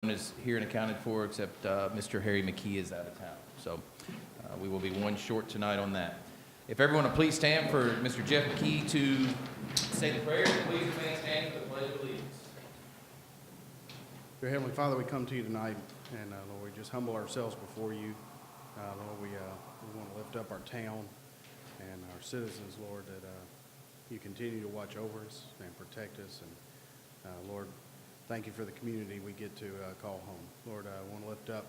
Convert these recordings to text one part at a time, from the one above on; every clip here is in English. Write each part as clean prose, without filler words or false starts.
is here and accounted for, except Mr. Harry McKee is out of town. So we will be one short tonight on that. If everyone will please stand for Mr. Jeff McKee to say the prayer, please remain standing for the Pledge of Allegiance. Dear Heavenly Father, we come to you tonight, and Lord, we just humble ourselves before you. Lord, we want to lift up our town and our citizens, Lord, that you continue to watch over us and protect us. And Lord, thank you for the community we get to call home. Lord, I want to lift up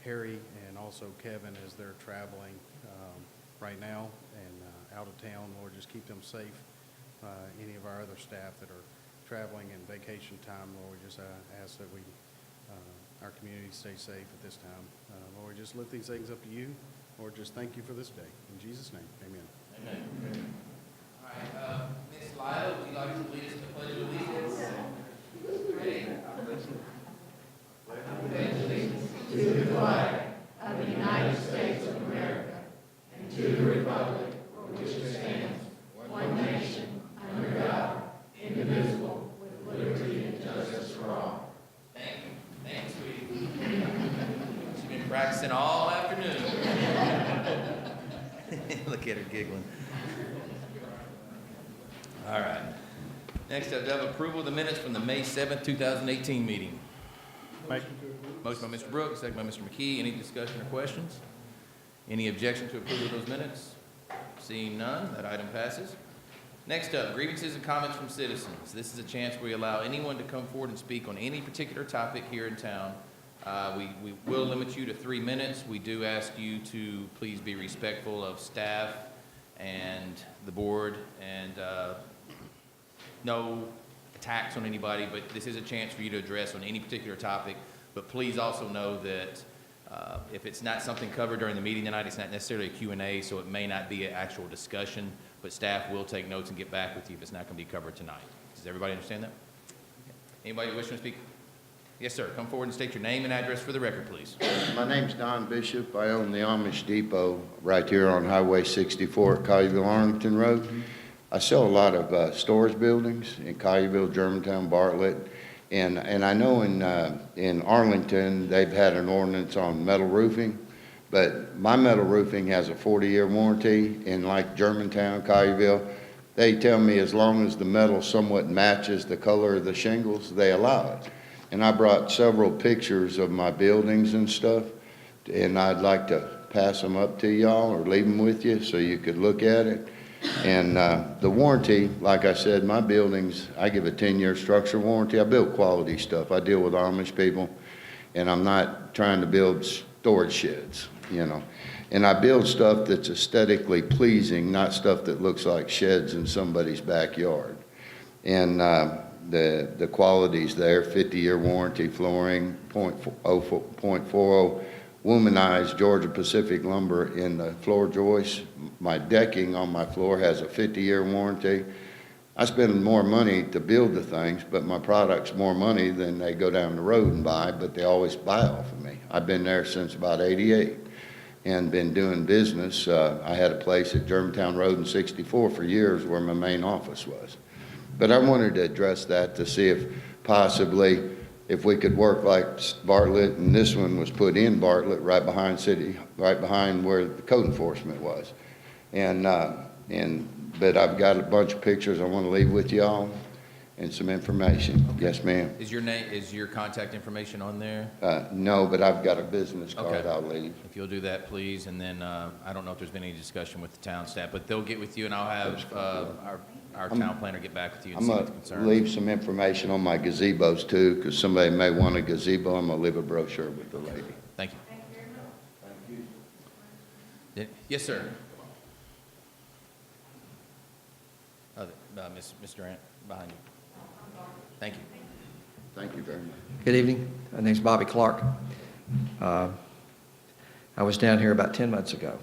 Harry and also Kevin as they're traveling right now and out of town. Lord, just keep them safe. Any of our other staff that are traveling in vacation time, Lord, we just ask that our community stay safe at this time. Lord, we just lift these things up to you. Lord, just thank you for this day. In Jesus' name, amen. Amen. All right, Ms. Lila, would you like to lead us to the Pledge of Allegiance? Ready? I pledge allegiance to the flag of the United States of America and to the republic for which it stands, one nation, under God, indivisible, with liberty and justice for all. Thank you. Thank you, sweetie. She's been practicing all afternoon. Look at her giggling. All right. Next up, we have approval of the minutes from the May 7th, 2018 meeting. Motion by Mr. Brooks, second by Mr. McKee. Any discussion or questions? Any objection to approval of those minutes? Seeing none, that item passes. Next up, grievances and comments from citizens. This is a chance where we allow anyone to come forward and speak on any particular topic here in town. We will limit you to 3 minutes. We do ask you to please be respectful of staff and the board, and no attacks on anybody, but this is a chance for you to address on any particular topic. But please also know that if it's not something covered during the meeting tonight, it's not necessarily a Q&A, so it may not be an actual discussion, but staff will take notes and get back with you if it's not going to be covered tonight. Does everybody understand that? Anybody wishing to speak? Yes, sir. Come forward and state your name and address for the record, please. My name's Don Bishop. I own the Amish Depot right here on Highway 64 at Collierville, Arlington Road. I sell a lot of storage buildings in Collierville, Germantown, Bartlett, and I know in Arlington they've had an ordinance on metal roofing, but my metal roofing has a 40-year warranty, and like Germantown, Collierville, they tell me as long as the metal somewhat matches the color of the shingles, they allow it. And I brought several pictures of my buildings and stuff, and I'd like to pass them up to y'all or leave them with you so you could look at it. And the warranty, like I said, my buildings, I give a 10-year structure warranty. I build quality stuff. I deal with Amish people, and I'm not trying to build storage sheds, you know. And I build stuff that's aesthetically pleasing, not stuff that looks like sheds in somebody's backyard. And the quality's there, 50-year warranty, flooring, 0.40 womanized Georgia Pacific lumber in the floor joists. My decking on my floor has a 50-year warranty. I spend more money to build the things, but my product's more money than they go down the road and buy, but they always buy off of me. I've been there since about '88 and been doing business. I had a place at Germantown Road and 64 for years where my main office was. But I wanted to address that to see if possibly if we could work like Bartlett, and this one was put in Bartlett right behind where the code enforcement was. But I've got a bunch of pictures I want to leave with y'all and some information. Okay. Yes, ma'am. Is your contact information on there? No, but I've got a business card. Okay. I'll leave. If you'll do that, please. And then I don't know if there's been any discussion with the town staff, but they'll get with you, and I'll have our town planner get back with you and I'm see going what the concern to leave some information on my gazebos too, because somebody may want a gazebo. I'm going to leave a brochure with the lady. Thank you. Thank you very much. Thank you. Yes, sir. Ms. Durant, behind you. Thank you. Thank you very much. Good evening. My name's Bobby Clark. I was down here about 10 months ago,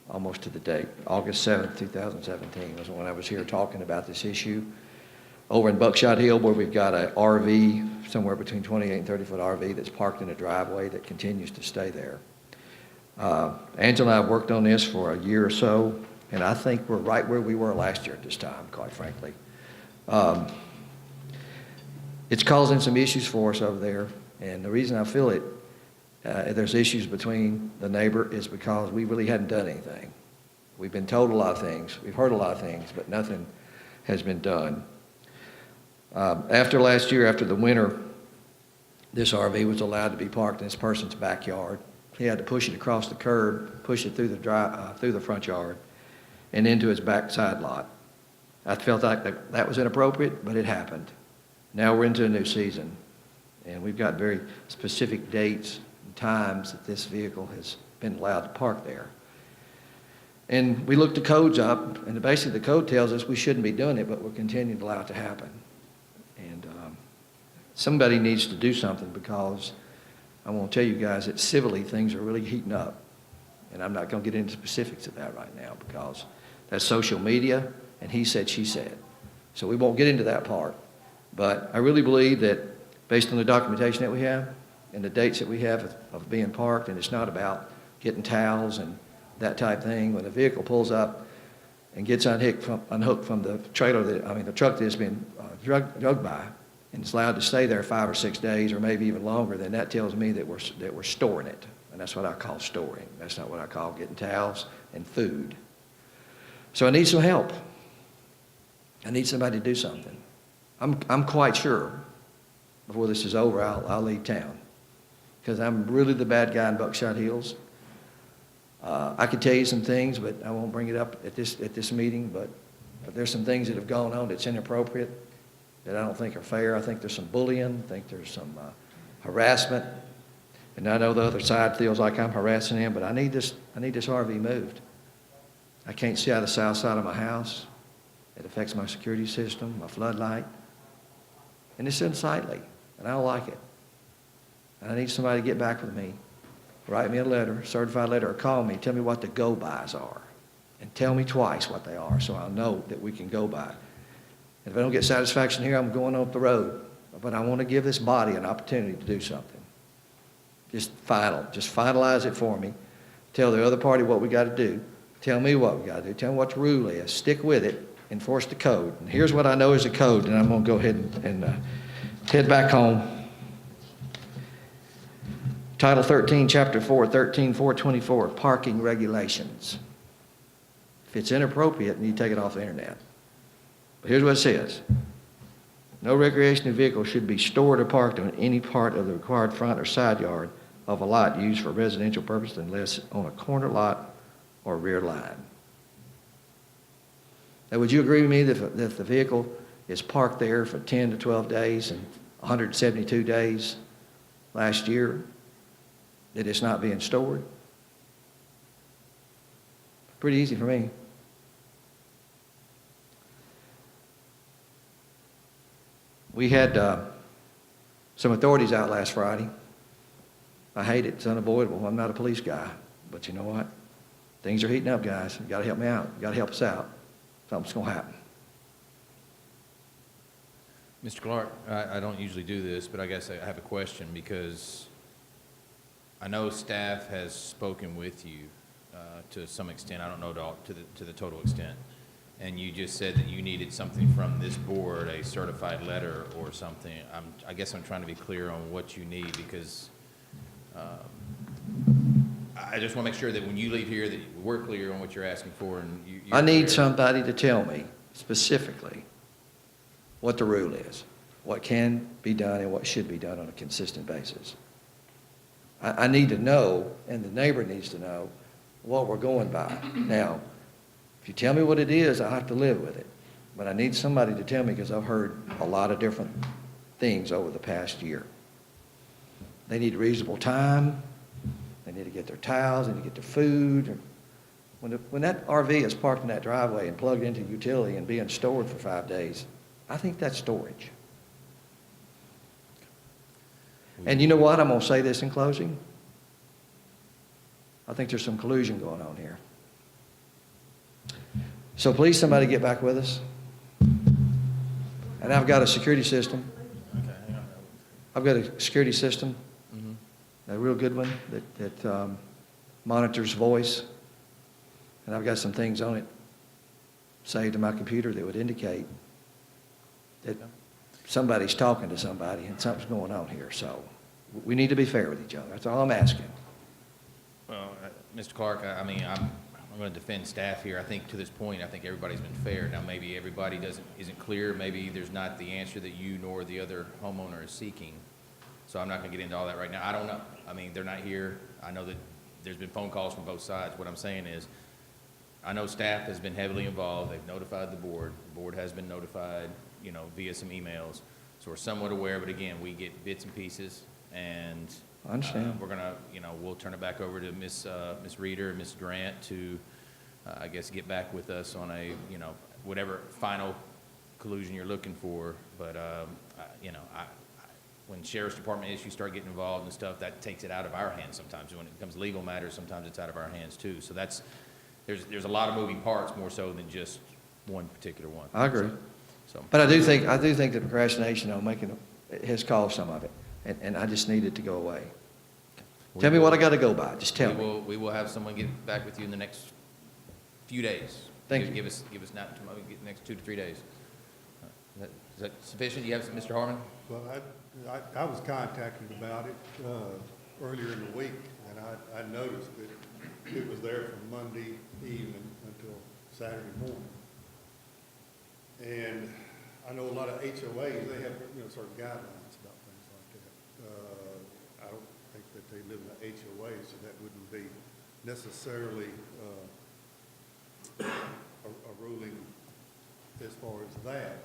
almost to the date. August 7th, 2017 was when I was here talking about this issue. Over in Buckshot Hill, where we've got an RV, somewhere between 28 and 30-foot RV that's parked in a driveway that continues to stay there. Angela and I have worked on this for a year or so, and I think we're right where we were last year at this time, quite frankly. It's causing some issues for us over there. And the reason I feel it, there's issues between the neighbor is because we really hadn't done anything. We've been told a lot of things, we've heard a lot of things, but nothing has been done. After last year, after the winter, this RV was allowed to be parked in this person's backyard. He had to push it across the curb, push it through the front yard, and into his backside lot. I felt like that was inappropriate, but it happened. Now we're into a new season, and we've got very specific dates and times that this vehicle has been allowed to park there. And we looked the codes up, and basically the code tells us we shouldn't be doing it, but we're continuing to allow it to happen. And somebody needs to do something, because I want to tell you guys that civilly things are really heating up. And I'm not going to get into specifics of that right now, because that's social media, and he said, she said. So we won't get into that part. But I really believe that based on the documentation that we have and the dates that we have of being parked, and it's not about getting towels and that type thing. When a vehicle pulls up and gets unhooked from the trailer, the truck that's been drugged by, and it's allowed to stay there 5 or 6 days or maybe even longer, then that tells me that we're storing it. And that's what I call storing. That's not what I call getting towels and food. So I need some help. I need somebody to do something. I'm quite sure before this is over, I'll leave town, because I'm really the bad guy in Buckshot Hills. I could tell you some things, but I won't bring it up at this meeting, but there's some things that have gone on that's inappropriate, that I don't think are fair. I think there's some bullying. I think there's some harassment. And I know the other side feels like I'm harassing them, but I need this RV moved. I can't see out the south side of my house. It affects my security system, my floodlight. And it's unsightly, and I don't like it. And I need somebody to get back with me. Write me a letter, certified letter, or call me, tell me what the go-bys are. And tell me twice what they are, so I'll know that we can go by. And if I don't get satisfaction here, I'm going up the road. But I want to give this body an opportunity to do something. Just finalize it for me. Tell the other party what we got to do. Tell me what we got to do. Tell me what the rule is. Stick with it. Enforce the code. And here's what I know is the code, and I'm going to go ahead and head back home. Title 13, Chapter 4, 13-424, Parking Regulations. If it's inappropriate, then you take it off the internet. But here's what it says. No recreational vehicle should be stored or parked on any part of the required front or side yard of a lot used for residential purposes unless on a corner lot or rear line. Now, would you agree with me that if the vehicle is parked there for 10 to 12 days and 172 days last year, that it's not being stored? Pretty easy for me. We had some authorities out last Friday. I hate it. It's unavoidable. I'm not a police guy. But you know what? Things are heating up, guys. You got to help me out. You got to help us out. Something's going to happen. Mr. Clark, I don't usually do this, but I guess I have a question, because I know staff has spoken with you to some extent. I don't know to the total extent. And you just said that you needed something from this board, a certified letter or something. I guess I'm trying to be clear on what you need, because I just want to make sure that when you leave here that we're clear on what you're asking for. And I need somebody to tell me specifically what the rule is, what can be done and what should be done on a consistent basis. I need to know, and the neighbor needs to know, what we're going by. Now, if you tell me what it is, I have to live with it. But I need somebody to tell me, because I've heard a lot of different things over the past year. They need reasonable time. They need to get their towels. They need to get their food. When that RV is parked in that driveway and plugged into utility and being stored for 5 days, I think that's storage. And you know what? I'm going to say this in closing. I think there's some collusion going on here. So please, somebody get back with us. And I've got a security system. Okay, hang on. I've got a security system, Mm-hmm. a real good one, that monitors voice. And I've got some things on it saved to my computer that would indicate that somebody's talking to somebody and something's going on here. So We need to be fair with each other. That's all I'm asking. Well, Mr. Clark, I mean, I'm going to defend staff here. I think to this point, I think everybody's been fair. Now, maybe everybody isn't clear. Maybe there's not the answer that you nor the other homeowner is seeking. So I'm not going to get into all that right now. I don't know. I mean, they're not here. I know that there's been phone calls from both sides. What I'm saying is, I know staff has been heavily involved. They've notified the board. The board has been notified, you know, via some emails. So we're somewhat aware, but again, we get bits and pieces, and I understand. we're gonna, you know, we'll turn it back over to Miss Reeder and Miss Grant to, I guess, get back with us on a, you know, whatever final collusion you're looking for. But, you know, when sheriff's department issues start getting involved and stuff, that takes it out of our hands sometimes. When it becomes legal matters, sometimes it's out of our hands too. So that's, there's a lot of moving parts more so than just one particular one. I agree. So, But I do think the procrastination on making has caused some of it, and I just need it to go away. Tell me what I got to go by. Just tell me. we will have someone get back with you in the next few days. Thank you. Give us not tomorrow, the next 2 to 3 days. Is that sufficient? You have some, Mr. Harmon? Well, I was contacted about it earlier in the week, and I noticed that it was there from Monday evening until Saturday morning. And I know a lot of HOAs, they have, you know, certain guidelines about things like that. I don't think that they live in an HOA, so that wouldn't be necessarily a ruling as far as that.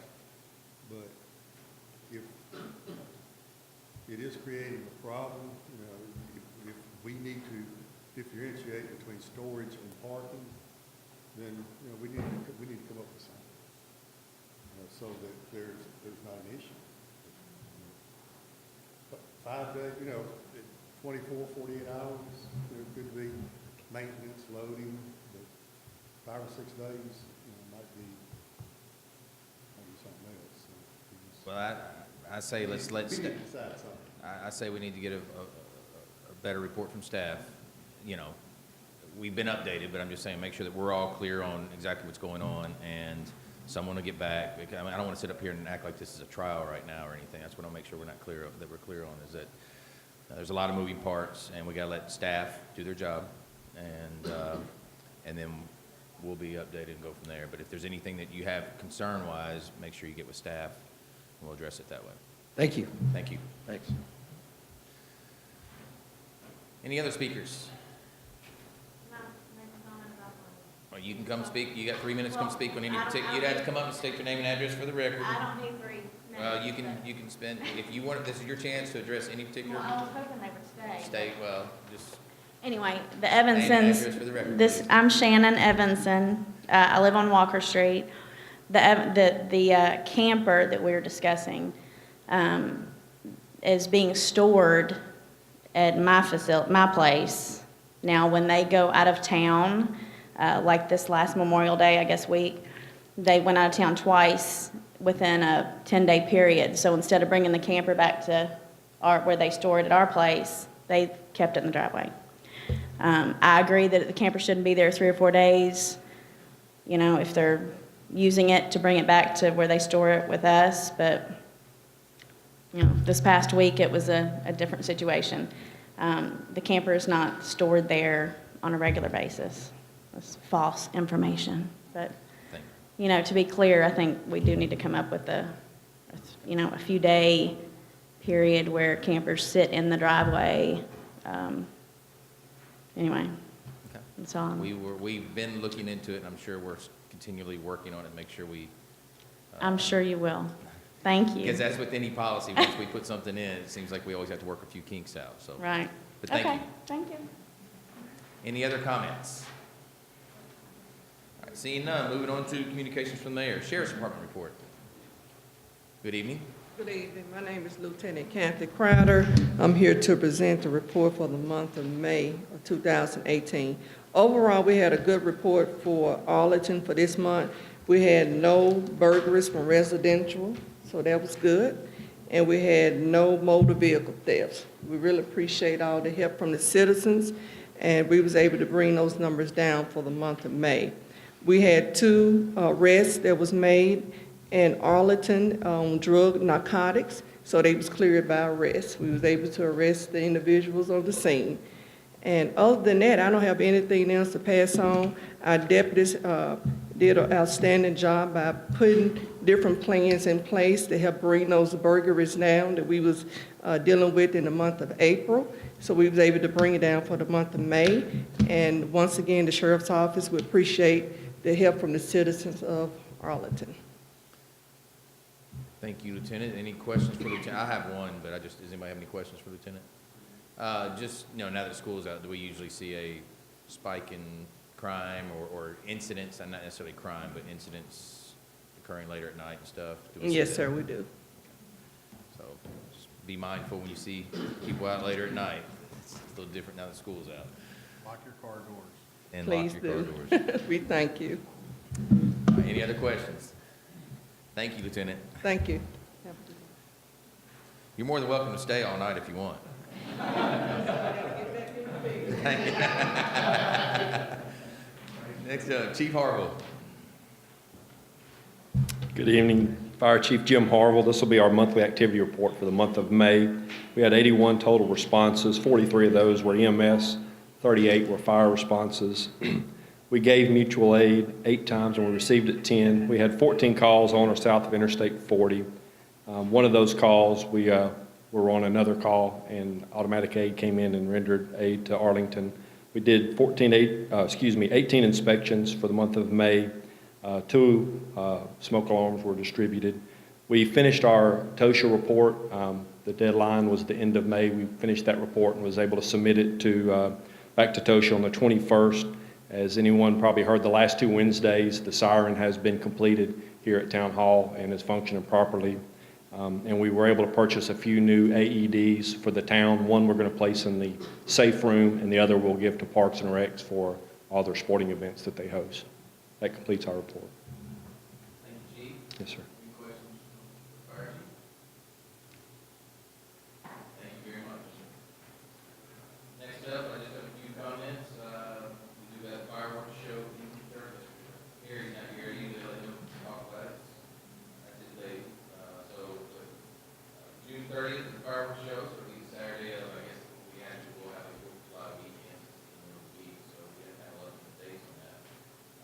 But if it is creating a problem, you know, if we need to differentiate between storage and parking, then, you know, we need to come up with something, so that there's not an issue. But 5 days, you know, 24, 48 hours, there could be maintenance, loading, but 5 or 6 days, you know, might be something else. So we just- Well, I say let's we need to decide something. I say we need to get a better report from staff. You know, we've been updated, but I'm just saying, make sure that we're all clear on exactly what's going on, and someone will get back. Because, I mean, I don't want to sit up here and act like this is a trial right now or anything. That's what I'll make sure that we're clear on, is that there's a lot of moving parts, and we got to let staff do their job, and then we'll be updated and go from there. But if there's anything that you have concern-wise, make sure you get with staff, and we'll address it that way. Thank you. Thank you. Thanks. Any other speakers? Or you can come speak. You got 3 minutes to come speak on any particular. You'd have to come up and state your name and address for the record. I don't need 3 minutes. Well, you can spend, if you want, this is your chance to address any particular. Well, I was hoping they would stay. State, well, just Anyway, the name and Evansons, address for the record, this, please. I'm Shannon Evanson. I live on Walker Street. The camper that we were discussing is being stored at my place. Now, when they go out of town, like this last Memorial Day, I guess week, they went out of town twice within a 10-day period. So instead of bringing the camper back to where they store it at our place, they kept it in the driveway. I agree that the camper shouldn't be there 3 or 4 days, you know, if they're using it to bring it back to where they store it with us, but, you know, this past week it was a different situation. The camper is not stored there on a regular basis. That's false information, but, Thank you know, to be clear, I think we do need to come up with a few day period where campers sit in the driveway. Anyway, Okay. that's all. We've been looking into it, and I'm sure we're continually working on it to make sure we. I'm sure you will. Thank you. Because that's with any policy, once we put something in, it seems like we always have to work a few kinks out, so. Right. But thank Okay, you. thank you. Any other comments? All right, seeing none, moving on to communications from the mayor. Sheriff's Department report. Good evening. Good evening. My name is Lieutenant Kathy Crowder. I'm here to present the report for the month of May of 2018. Overall, we had a good report for Arlington for this month. We had no burglaries from residential, so that was good. And we had no motor vehicle thefts. We really appreciate all the help from the citizens, and we was able to bring those numbers down for the month of May. We had 2 arrests that was made in Arlington on drug narcotics. so they was cleared by arrest. We was able to arrest the individuals on the scene. And other than that, I don't have anything else to pass on. Our deputies did an outstanding job by putting different plans in place to help bring those burglaries down that we was dealing with in the month of April. So we was able to bring it down for the month of May. And once again, the sheriff's office would appreciate the help from the citizens of Arlington. Thank you, Lieutenant. Any questions for Lieutenant? I have one, but does anybody have any questions for Lieutenant? Just, now that school's out, do we usually see a spike in crime or incidents, and not necessarily crime, but incidents occurring later at night and stuff? Do we see Yes, that? sir, we do. So just be mindful when you see people out later at night. It's a little different now that school's out. Lock your car doors. And Please lock your car do. doors. We thank you. All right, any other questions? Thank you, Lieutenant. Thank you. You're more than welcome to stay all night if you want. Next up, Chief Harville. Good evening, Fire Chief Jim Harville. This will be our monthly activity report for the month of May. We had 81 total responses. 43 of those were EMS, 38 were fire responses. We gave mutual aid 8 times and we received it 10. We had 14 calls on or south of Interstate 40. One of those calls, we were on another call and automatic aid came in and rendered aid to Arlington. We did 18 inspections for the month of May. 2 smoke alarms were distributed. We finished our TOSHA report. The deadline was the end of May. We finished that report and was able to submit it to back to TOSHA on the 21st. As anyone probably heard, the last 2 Wednesdays, the siren has been completed here at Town Hall and is functioning properly. And we were able to purchase a few new AEDs for the town. One we're going to place in the safe room, and the other we'll give to Parks and Recs for all their sporting events that they host. That completes our report. Thank you, Chief. Yes, sir. Any questions? Fire Chief? Thank you very much. Next up, I just have a few comments. We do have a fireworks show Harry's not here, usually let him talk about it. That's his day. June 30th is the fireworks show, so it'll be Saturday of, I guess, we actually will have a Fourth of July weekend in the week, so we have to have 11 days on that.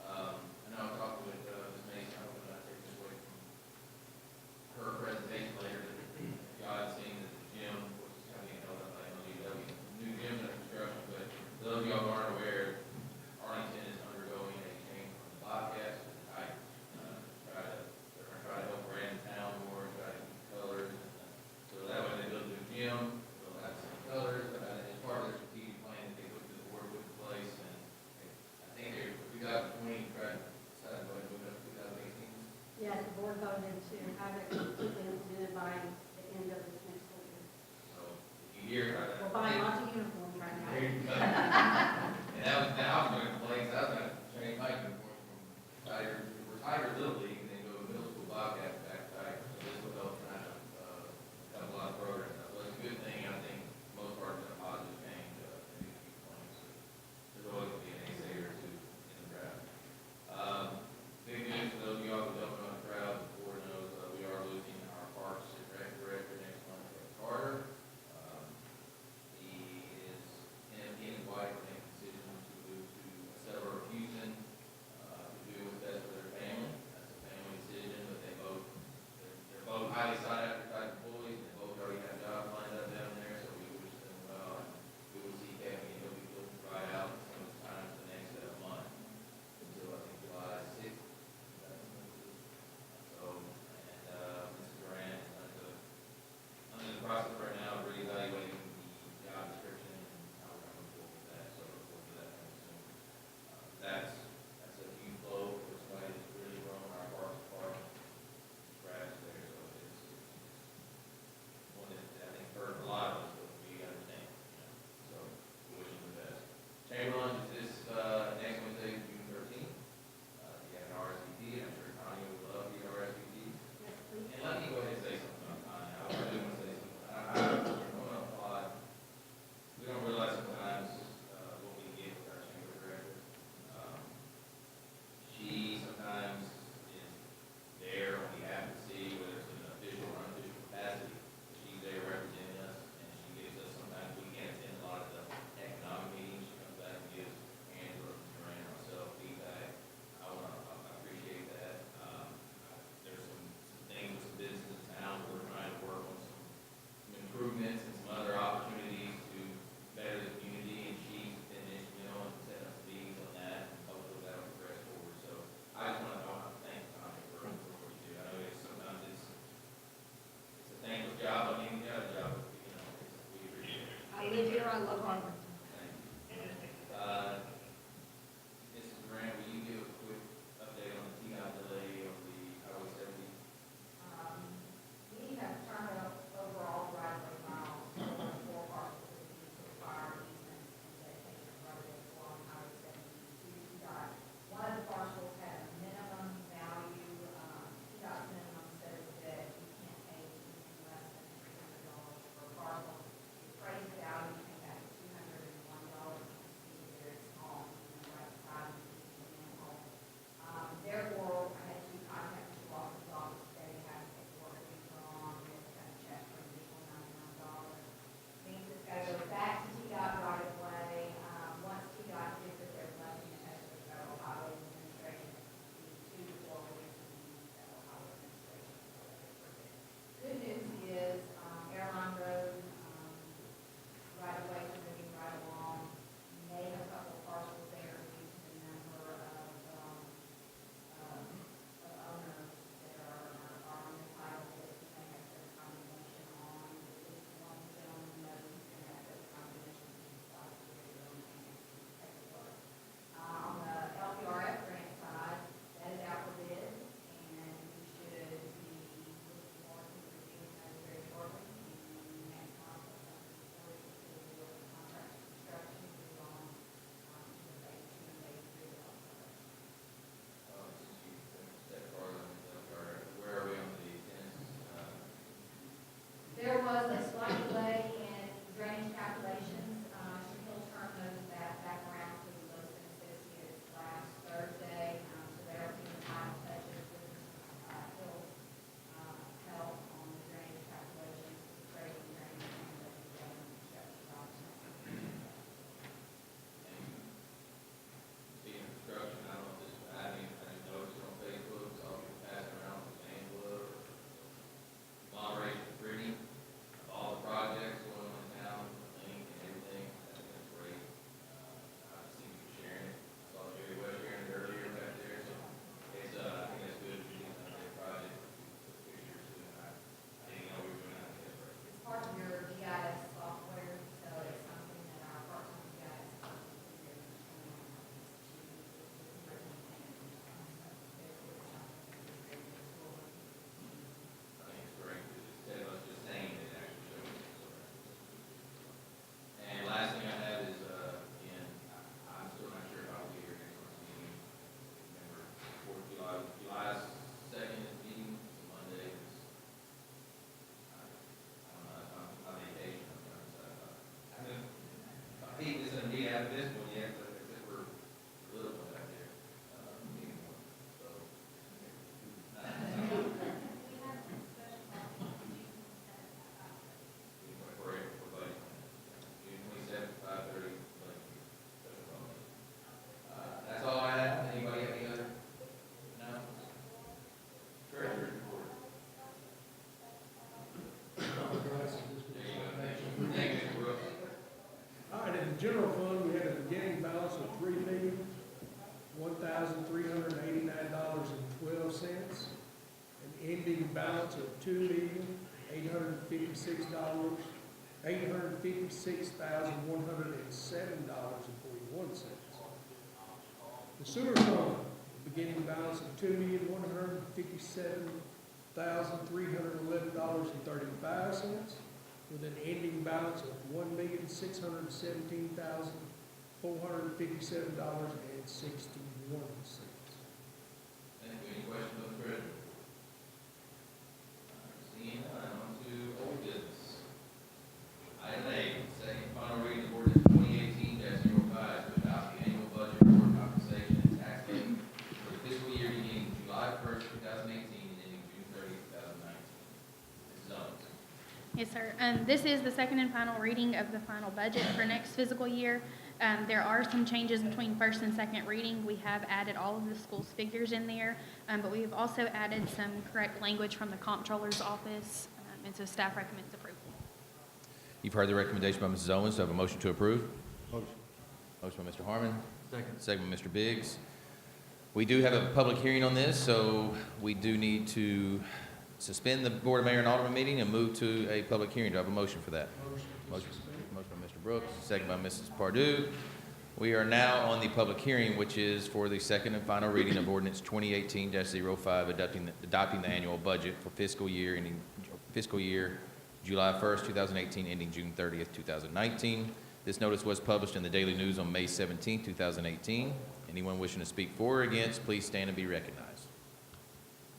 I know I talked with Ms. Mason, I hope I'm not taking this away from her presentation later, but if y'all had seen that the gym, which is kind of being held up by MLGW, new gym under construction, but those of y'all who aren't aware, Arlington is undergoing a change from the Bobcats to the Tigers. They're going to try to help brand the town more, try to keep colors, so that way they build a new gym, they'll have the same colors, it's part of their strategic plan that they put to the board with the place, and I think they're, 2020, tried to decide to move it up to 2018. Yes, the board voted to have it completely implemented by the end of this next school year. So if you hear about that. We're buying lots of uniforms right now. There you go. And that was, now I was going to complain, 'cause I was going to change my uniform from Tiger Little League, and then go to middle school Bobcats back to Tiger. So this will help kind of, have a lot of programs. So it's a good thing, I think, most parts of a positive change, in these people playing. So there's always going to be an ace or two in the draft. Big news for those of y'all who don't know the crowd, the board knows, we are losing our Parks and Rec director next month, Carter. The live here, I love Hartford. Mrs. Grant, will you give a quick update on the T-Dot delay on the Highway 70? We have turned up overall driveway miles for parcels that need to require easements and dedicated roadways along Highway 72. DOT. One of the parcels had a minimum value, DOT's minimum says that you can't pay anything less than $300 per parcel. The appraised value came back to $201, which is very small, on the right side of the manhole. Therefore, I had to contact the Walker's office, they had to take work to drawn, we had to cut a check for an additional $99. Means it's got to go back to TDOT right away. Once TDOT gets it, there's nothing that has to go to Federal Highway Administration. The 2 to 4 weeks to the Federal Highway Administration. Good news is, Airline Road, right away, is moving right along. May have a couple of parcels there due to the number of owners that are on the title that may have some combination on. This one gentleman knows he's going to have those combinations. On the LPRF grant side, that is out for bid, and we should be looking more to reviewing those very shortly. And next month, we'll do a contract construction, move on to the phase 2 and phase 3 of Since you stepped farther on the LPR, where are we on the tenants? There was a slight delay in drainage calculations. Hill turned those back around to Wilson Associates last Thursday. So they're in the final touches with Hill's help on the drainage calculations, creating drainage and the construction documents. Speaking of construction, I don't know if this, I just noticed it on Facebook, so I'll be passing around with Angela or Monterey Pretty, all the projects going on in town, the link and everything, I think that's great. I've seen you sharing it, I saw Jerry West sharing it earlier back there, so it's, I think that's good, we need to update project, put pictures to it, I didn't know we were doing that, that's great. It's part of your GIS software, so it's something that our part-time GIS person is very much familiar with. I think it's great, because instead of us just saying it, it actually shows it. So and last thing I have is, again, I'm still not sure if I'll be here next month's meeting. Remember, July 2nd is meeting, it's a Monday, it's, I don't know, I'm on vacation, I'm trying to decide about. I hate this and need to have this one yet, but except for a little one back there, meeting one, so. June 27th, 5:30, that's all I have. Anybody have any other announcements? Treasurer's report. There you go. Thank you, Mr. Brooks. All right, in the general fund, we had a beginning balance of $3,1,389.12, an ending balance of $2,856,107.41. The sewer fund, beginning balance of $2,157,311.35, with an ending balance of $1,617,457.61. Thank you. Any questions of the treasurer? Seeing none, on to old business. Item A, second and final reading of ordinance 2018-05 to adopt the annual budget for compensation and tax levy for the fiscal year beginning July 1st, 2018, and ending June 30th, 2019. Mrs. Owens. Yes, sir. This is the second and final reading of the final budget for next fiscal year. There are some changes between first and second reading. We have added all of the school's figures in there, but we have also added some correct language from the comptroller's office, and so staff recommends approval. You've heard the recommendation by Mrs. Owens. Do I have a motion to approve? Motion. Motion by Mr. Harmon. Second by Mr. Biggs. We do have a public hearing on this, so we do need to suspend the Board of Mayor and Alderman meeting and move to a public hearing. Do I have a motion for that? Motion by Mr. Brooks, second by Mrs. Pardue. We are now on the public hearing, which is for the second and final reading of ordinance 2018-05, adopting the annual budget for fiscal year July 1st, 2018, ending June 30th, 2019. This notice was published in the Daily News on May 17th, 2018. Anyone wishing to speak for or against, please stand and be recognized.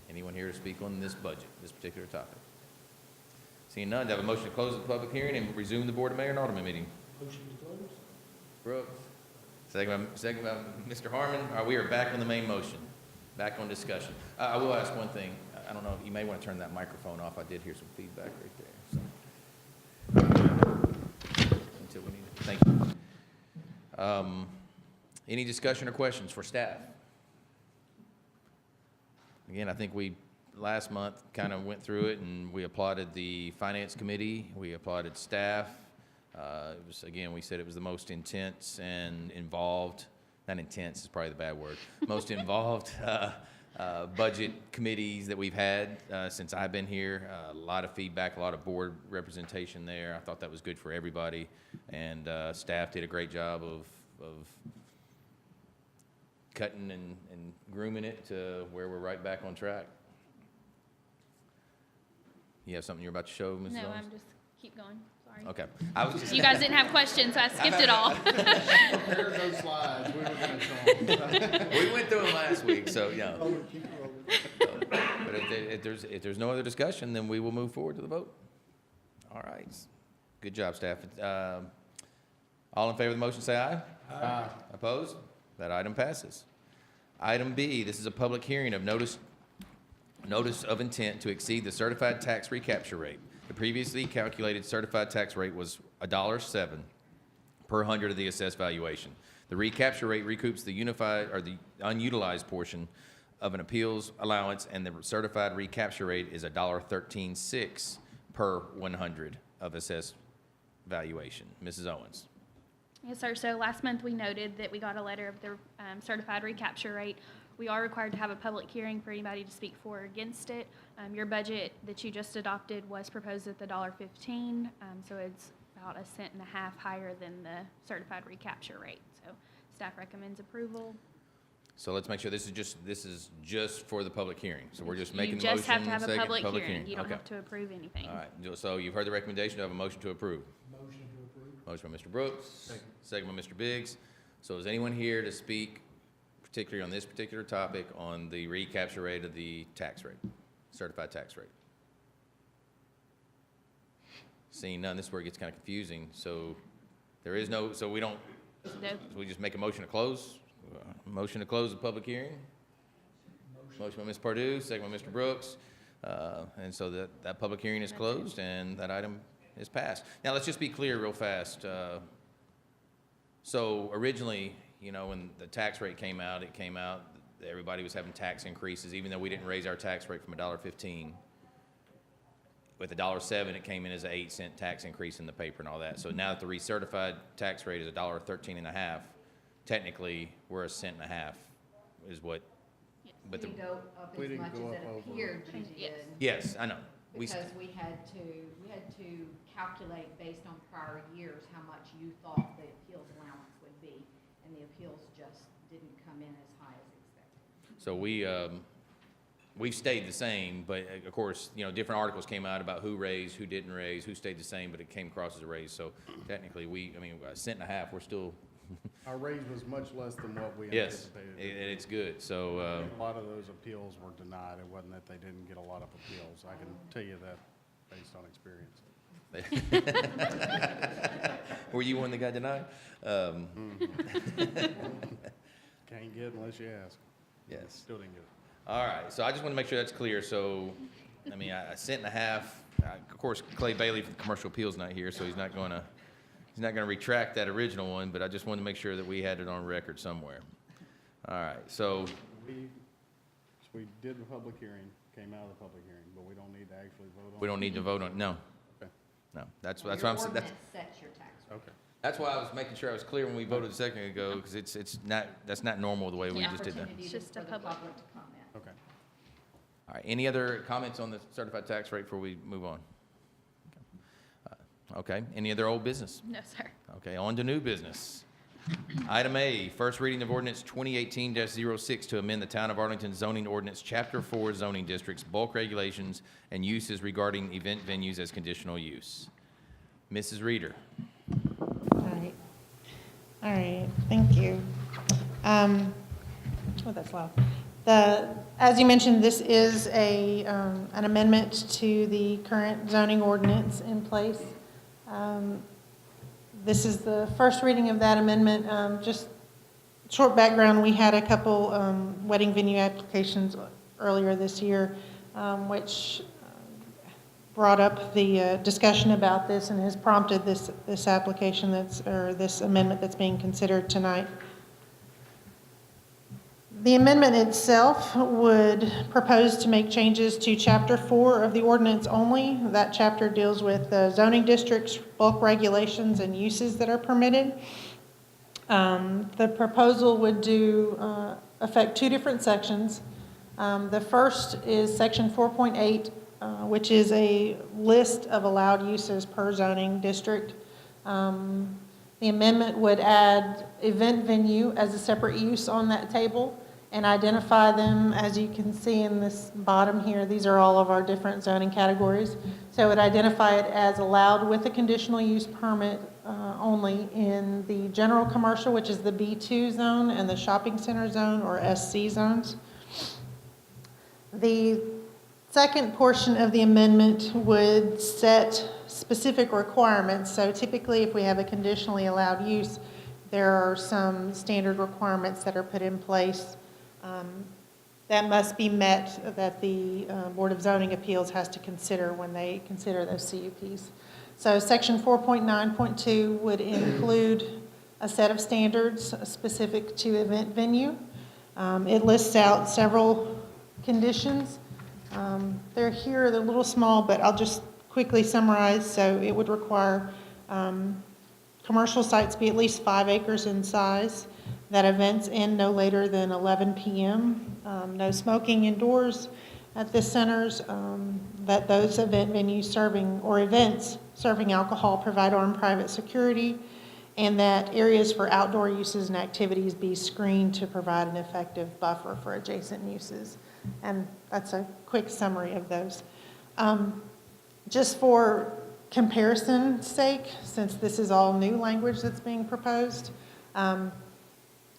Anyone here to speak on this budget, this particular topic? Seeing none, do I have a motion to close the public hearing and resume the Board of Mayor and Alderman meeting? Motion to close? Brooks. Second by Mr. Harmon. We are back on the main motion, back on discussion. I will ask one thing. I don't know, you may want to turn that microphone off. I did hear some feedback right there. So. Until we need it. Thank you. Any discussion or questions for staff? Again, I think we, last month, kind of went through it, and we applauded the Finance Committee. We applauded staff. It was, again, we said it was the most intense and involved, not intense is probably the bad word, most involved budget committees that we've had since I've been here. A lot of feedback, a lot of board representation there. I thought that was good for everybody, and staff did a great job of cutting and grooming it to where we're right back on track. You have something you're about to show, Mrs. No, Owens? I'm just, keep going, sorry. Okay. I was just You guys didn't have questions, so I skipped it all. Here are those slides, we were gonna show them. We went through them last week, so, yeah. But if there's no other discussion, then we will move forward to the vote. All right. Good job, staff. All in favor of the motion, say aye. Aye. Opposed? That item passes. Item B, this is a public hearing of notice of intent to exceed the certified tax recapture rate. The previously calculated certified tax rate was $1.07 per 100 of the assessed valuation. The recapture rate recoups the the unutilized portion of an appeals allowance, and the certified recapture rate is $1.136 per 100 of assessed valuation. Mrs. Owens. Yes, sir. So last month, we noted that we got a letter of the certified recapture rate. We are required to have a public hearing for anybody to speak for or against it. Your budget that you just adopted was proposed at the $1.15, so it's about 1.5 cents higher than the certified recapture rate. So staff recommends approval. So let's make sure this is just for the public hearing. So we're just making the You motion. just have to have a second, public hearing. You don't Okay. have to approve anything. All right. So you've heard the recommendation. Do I have a motion to approve? Motion to approve. Motion by Mr. Brooks. Second by Mr. Biggs. So is anyone here to speak particularly on this particular topic on the recapture rate of the tax rate, certified tax rate? Seeing none, this is where it gets kind of confusing. So there is no, so we don't, No. we just make a motion to close? Motion to close the public hearing? Motion by Ms. Pardue, second by Mr. Brooks. And so that public hearing is closed and that item is passed. Now, let's just be clear real fast. So originally, you know, when the tax rate came out, everybody was having tax increases, even though we didn't raise our tax rate from $1.15. With $1.07, it came in as an 8-cent tax increase in the paper and all that. So now that the recertified tax rate is $1.13.5, technically, we're 1.5 cents is what, but the, We didn't go up We as didn't much go as it up over. appeared you Yes. did. yes, I know. Because we had to calculate based on prior years how much you thought the appeals allowance would be, and the appeals just didn't come in as high as expected. So we've stayed the same, but of course, you know, different articles came out about who raised, who didn't raise, who stayed the same, but it came across as a raise. So technically, 1.5 cents, we're still, Our raise was much less than what we yes, anticipated. it's good. So, A lot of those appeals were denied. It wasn't that they didn't get a lot of appeals. I can tell you that based on experience. were you one that got denied? Can't get unless you ask. Yes. Still didn't get it. All right, so I just want to make sure that's clear. So, I mean, 1.5 cents. Of course, Clay Bailey from Commercial Appeals not here, so he's not going to retract that original one. But I just wanted to make sure that we had it on record somewhere. All right, so We did the public hearing, came out of the public hearing, but we don't need to actually vote on it. we don't need to vote on no, Okay. no. That's Your what I'm saying. ordinance sets your tax rate. Okay. That's why I was making sure I was clear when we voted a second ago, because that's not normal the way we just did that. Opportunity It's just for a the public. public to comment. Okay. All right, any other comments on the certified tax rate before we move on? Okay, any other old business? No, sir. Okay, on to new business. Item A, first reading of ordinance 2018-06 to amend the Town of Arlington zoning ordinance, Chapter 4 zoning districts, bulk regulations, and uses regarding event venues as conditional use. Mrs. Reader. All right, thank you. Oh, that's loud. As you mentioned, this is an amendment to the current zoning ordinance in place. This is the first reading of that amendment. Just short background, we had a couple wedding venue applications earlier this year, which brought up the discussion about this and has prompted this application or this amendment that's being considered tonight. The amendment itself would propose to make changes to Chapter 4 of the ordinance only. That chapter deals with zoning districts, bulk regulations, and uses that are permitted. The proposal would affect two different sections. The first is Section 4.8, which is a list of allowed uses per zoning district. The amendment would add event venue as a separate use on that table and identify them, as you can see in this bottom here. These are all of our different zoning categories. So it would identify it as allowed with a conditional use permit only in the general commercial, which is the B2 zone, and the shopping center zone, or SC zones. The second portion of the amendment would set specific requirements. So typically, if we have a conditionally allowed use, there are some standard requirements that are put in place that must be met, that the Board of Zoning Appeals has to consider when they consider those CUPs. So Section 4.9.2 would include a set of standards specific to event venue. It lists out several conditions. They're here, they're a little small, but I'll just quickly summarize. So it would require commercial sites be at least 5 acres in size, that events end no later than 11 p.m., no smoking indoors at the centers, that those event venues serving or events serving alcohol provide armed private security, and that areas for outdoor uses and activities be screened to provide an effective buffer for adjacent uses. And that's a quick summary of those. Just for comparison's sake, since this is all new language that's being proposed,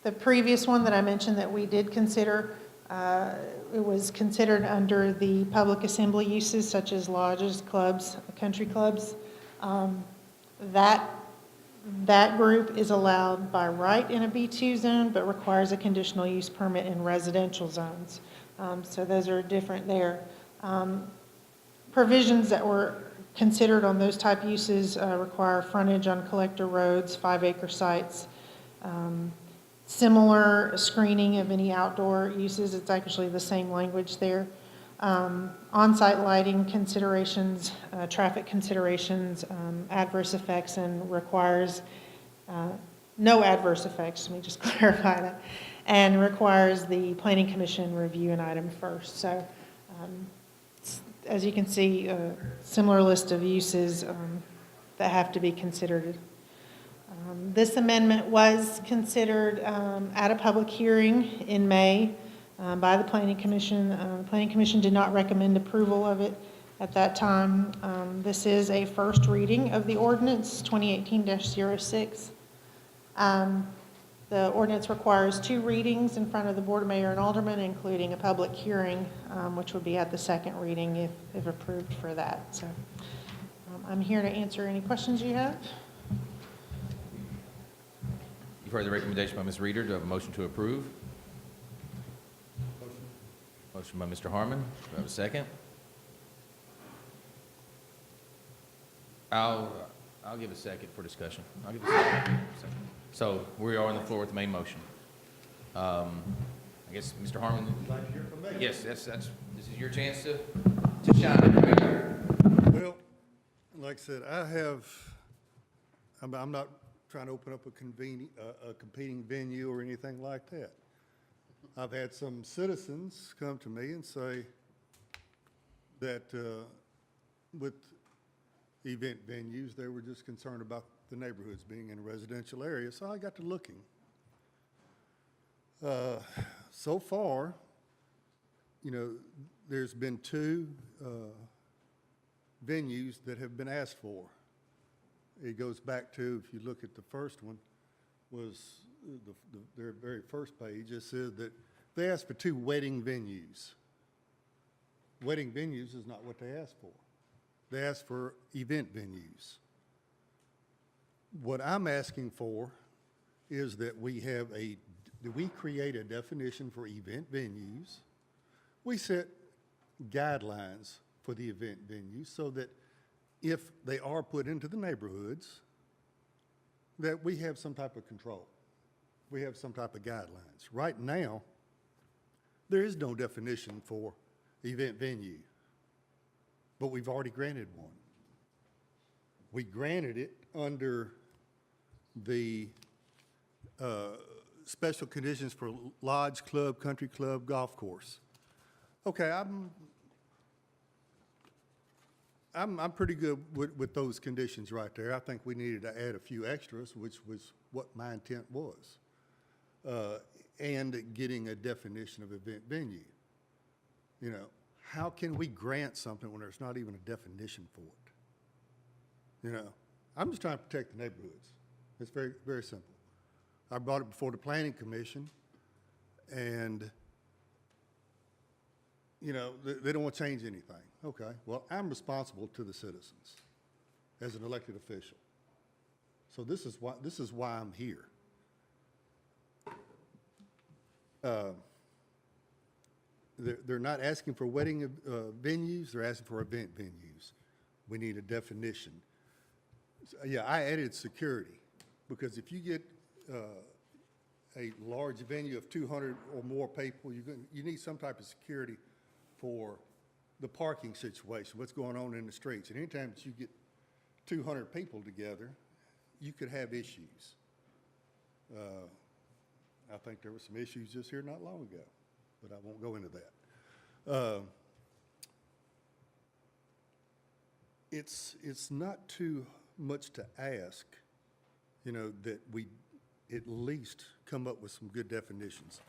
the previous one that I mentioned that we did consider, it was considered under the public assembly uses such as lodges, clubs, country clubs. That group is allowed by right in a B2 zone, but requires a conditional use permit in residential zones. So those are different there. Provisions that were considered on those type uses require frontage on collector roads, 5-acre sites, similar screening of any outdoor uses. It's actually the same language there. On-site lighting considerations, traffic considerations, adverse effects, and requires no adverse effects. Let me just clarify that. And requires the Planning Commission review an item first. So as you can see, a similar list of uses that have to be considered. This amendment was considered at a public hearing in May by the Planning Commission. The Planning Commission did not recommend approval of it at that time. This is a first reading of the ordinance, 2018-06. The ordinance requires 2 readings in front of the Board of Mayor and Aldermen, including a public hearing, which would be at the second reading if approved for that. So I'm here to answer any questions you have. You've heard the recommendation by Ms. Reader. Do I have a motion to approve? Motion by Mr. Harmon. Do I have a second? I'll give a second for discussion. I'll give a second. So we are on the floor with the main motion. I guess, Mr. Harmon. Would like to hear from me. Yes, this is your chance to shine. Well, like I said, I'm not trying to open up a competing venue or anything like that. I've had some citizens come to me and say that with event venues. They were just concerned about the neighborhoods being in a residential area, so I got to looking. So far, you know, there's been two venues that have been asked for. It goes back to, if you look at the first one, was their very first page. It says that they asked for two wedding venues. Wedding venues is not what they asked for. They asked for event venues. What I'm asking for is that we create a definition for event venues. We set guidelines for the event venues so that if they are put into the neighborhoods, that we have some type of control. We have some type of guidelines. Right now, there is no definition for event venue, but we've already granted one. We granted it under the special conditions for lodge, club, country club, golf course. Okay, I'm pretty good with those conditions right there. I think we needed to add a few extras, which was what my intent was, and getting a definition of event venue. You know, how can we grant something when there's not even a definition for it? You know, I'm just trying to protect the neighborhoods. It's very, very simple. I brought it before the Planning Commission, and you know, they don't want to change anything. Okay, well, I'm responsible to the citizens as an elected official. So this is why I'm here. They're not asking for wedding venues, they're asking for event venues. We need a definition. So, yeah, I added security, because if you get a large venue of 200 or more people, you need some type of security for the parking situation, what's going on in the streets. And anytime that you get 200 people together, you could have issues. I think there were some issues just here not long ago, but I won't go into that. It's not too much to ask, you know, that we at least come up with some good definitions.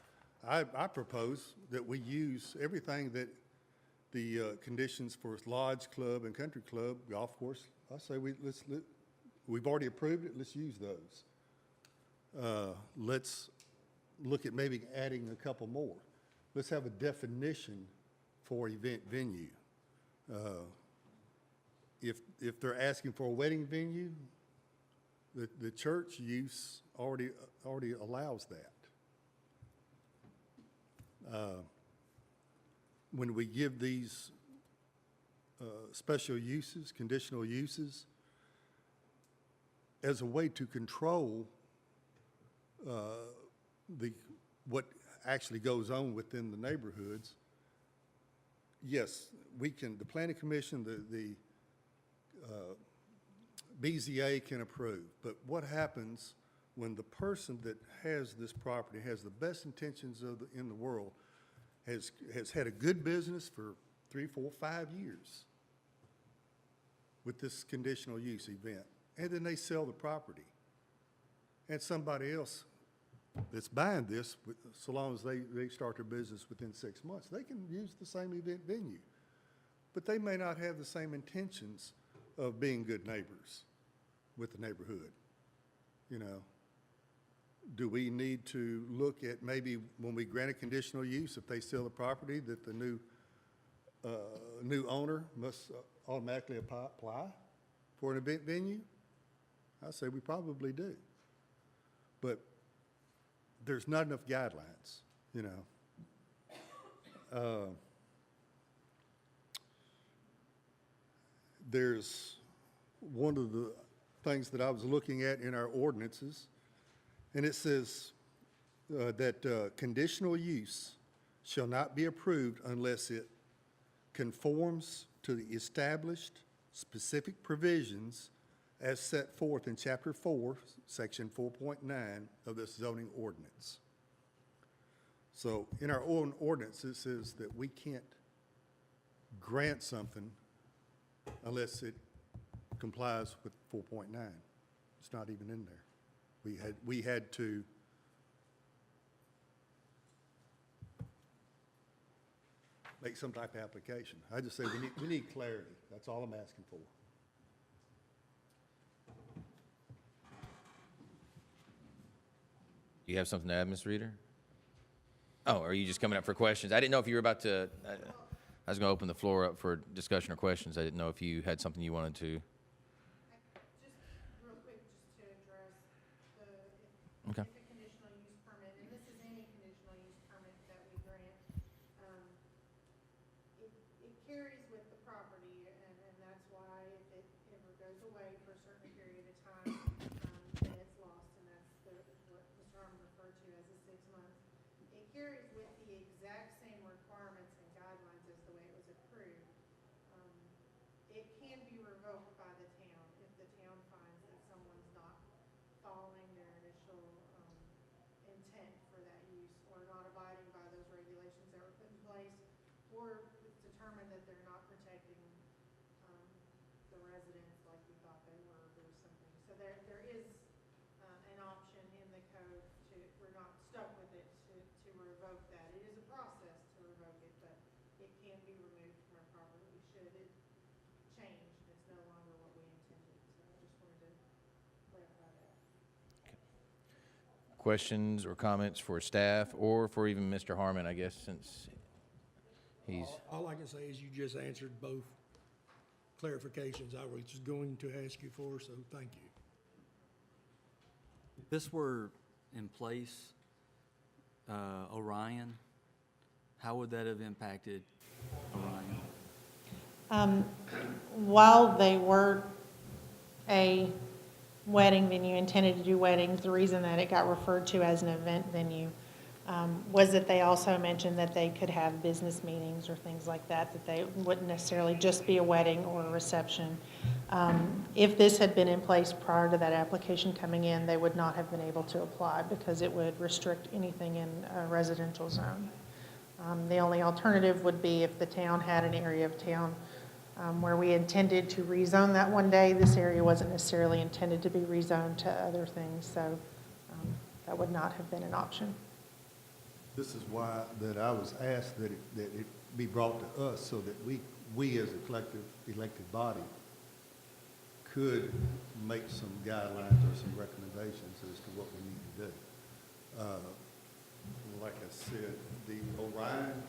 I propose that we use everything that the conditions for lodge, club, and country club, golf course. I say we've already approved it. Let's use those. Let's look at maybe adding a couple more. Let's have a definition for event venue. If they're asking for a wedding venue, the church use already allows that. When we give these special uses, conditional uses, as a way to control what actually goes on within the neighborhoods, yes, we can, the Planning Commission, the BZA can approve, but what happens when the person that has this property, has the best intentions in the world, has had a good business for 3, 4, 5 years with this conditional use event, and then they sell the property, and somebody else that's buying this, so long as they start their business within 6 months, they can use the same event venue, but they may not have the same intentions of being good neighbors with the neighborhood. You know, do we need to look at maybe when we grant a conditional use, if they sell the property, that the new owner must automatically apply for an event venue? I say we probably do. But there's not enough guidelines, you know. There's one of the things that I was looking at in our ordinances, and it says that conditional use shall not be approved unless it conforms to the established specific provisions as set forth in Chapter 4, Section 4.9 of this zoning ordinance. So in our own ordinance, it says that we can't grant something unless it complies with 4.9. It's not even in there. We had to make some type of application. I just say we need clarity. That's all I'm asking for. Do you have something to add, Ms. Reader? Oh, are you just coming up for questions? I didn't know if you were about to, I was going to open the floor up for discussion or questions. I didn't know if you had something you wanted to. Just real quick, just to address Okay. if a conditional use permit, and this is any conditional use permit that we grant, it carries with the property, and that's why if it ever goes away for a certain period of time, then it's lost, and that's what Mr. Harmon referred to as a 6 months. It carries with the exact same requirements and guidelines as the way it was approved. It can be revoked by the town if the town finds that someone's not following their initial intent for that use, or not abiding by those regulations that were put in place, or it's determined that they're not protecting the residents like we thought they were, or something. So there is an option in the code to, we're not stuck with it, to revoke that. It is a process to revoke it, but it can be removed from our property should it change, and it's no longer what we intended. So I just wanted to clarify that. Questions or comments for staff or for even Mr. Harmon, I guess, since he's, All I can say is you just answered both clarifications I was just going to ask you for, so thank you. If this were in place, Orion, how would that have impacted Orion? While they were a wedding venue, intended to do weddings, the reason that it got referred to as an event venue was that they also mentioned that they could have business meetings or things like that, that they wouldn't necessarily just be a wedding or a reception. If this had been in place prior to that application coming in, they would not have been able to apply because it would restrict anything in a residential zone. The only alternative would be if the town had an area of town where we intended to rezone that one day. This area wasn't necessarily intended to be rezoned to other things, so that would not have been an option. This is why that I was asked that it be brought to us so that we as a collective elected body could make some guidelines or some recommendations as to what we need to do. Like I said, the Orion,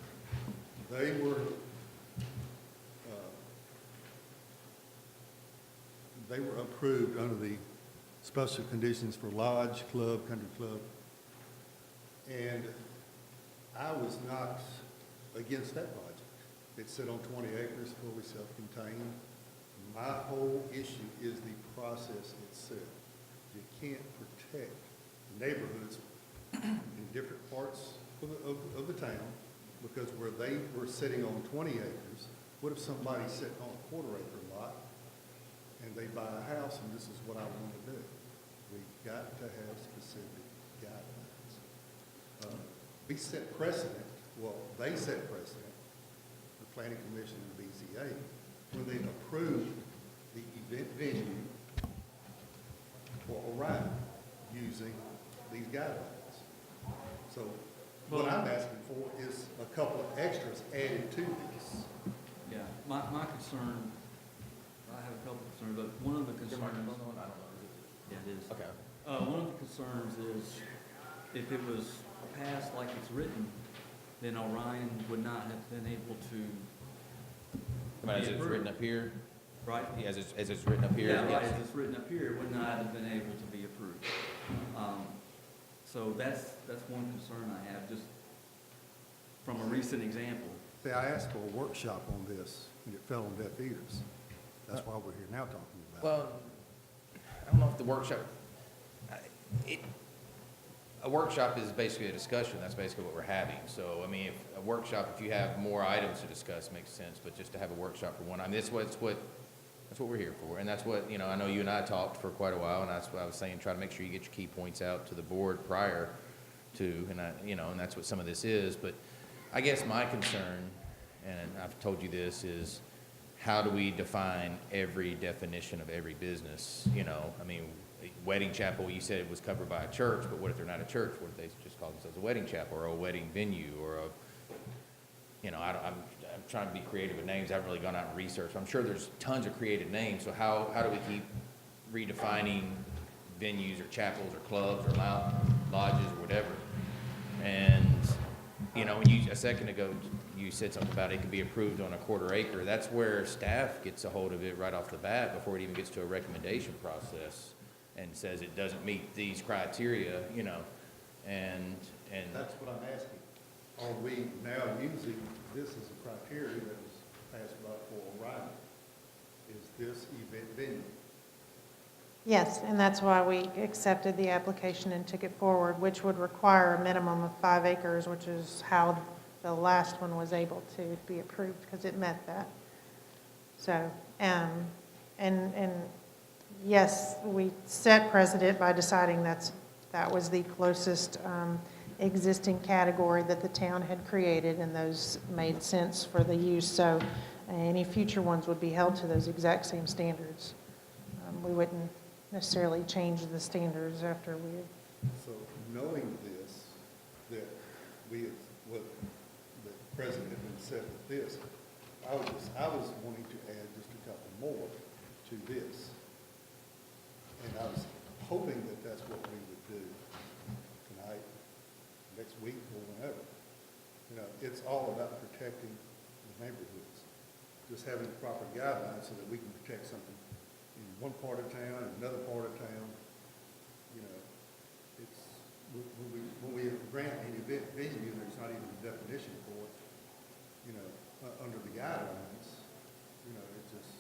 they were approved under the special conditions for lodge, club, country club. And I was not against that project. It's set on 20 acres, fully self-contained. My whole issue is the process itself. You can't protect neighborhoods in different parts of the town because where they were sitting on 20 acres, what if somebody's sitting on a quarter-acre lot and they buy a house and this is what I want to do? We've got to have specific guidelines. We set precedent, well, they set precedent, the Planning Commission and the BZA, when they approved the event venue for Orion using these guidelines. So what I'm asking for is a couple of extras added to this. Yeah, my concern, I have a couple of concerns, but one of the concerns. Yeah, it is. okay. One of the concerns is if it was passed like it's written, then Orion would not have been able to. As it's written up here? Right? Yeah, as it's written up here? Yeah, right, yes. as it's written up here, it would not have been able to be approved. So that's one concern I have, just from a recent example. See, I asked for a workshop on this and it fell on deaf ears. That's why we're here now talking about it. Well, I don't know if the workshop, a workshop is basically a discussion. That's basically what we're having. So, I mean, if a workshop, if you have more items to discuss, makes sense, but just to have a workshop for one, I mean, that's what we're here for. And that's what, I know you and I talked for quite a while, and that's what I was saying, try to make sure you get your key points out to the board prior to, and and that's what some of this is. But I guess my concern, and I've told you this, is how do we define every definition of every business? You know, I mean, wedding chapel, you said it was covered by a church, but what if they're not a church? What if they just call themselves a wedding chapel or a wedding venue or a, you know, I'm trying to be creative with names. I haven't really gone out and researched. I'm sure there's tons of creative names. So how do we keep redefining venues or chapels or clubs or lodges or whatever? And, you know, a second ago, you said something about it could be approved on a quarter acre. That's where staff gets a hold of it right off the bat before it even gets to a recommendation process and says it doesn't meet these criteria, you know, and. That's what I'm asking. Are we now using this as a criteria that was passed by for Orion? Is this event venue? Yes, and that's why we accepted the application and took it forward, which would require a minimum of 5 acres, which is how the last one was able to be approved, because it met that. So, and yes, we set precedent by deciding that was the closest existing category that the town had created, and those made sense for the use. So any future ones would be held to those exact same standards. We wouldn't necessarily change the standards after we. So knowing this, that what the president had said with this, I was wanting to add just a couple more to this. And I was hoping that that's what we would do tonight, next week, or whenever. You know, it's all about protecting the neighborhoods. Just having the proper guidelines so that we can protect something in one part of town and another part of town. You know, it's, when we grant an event venue, there's not even a definition for it, you know, under the guidelines, you know, it's just.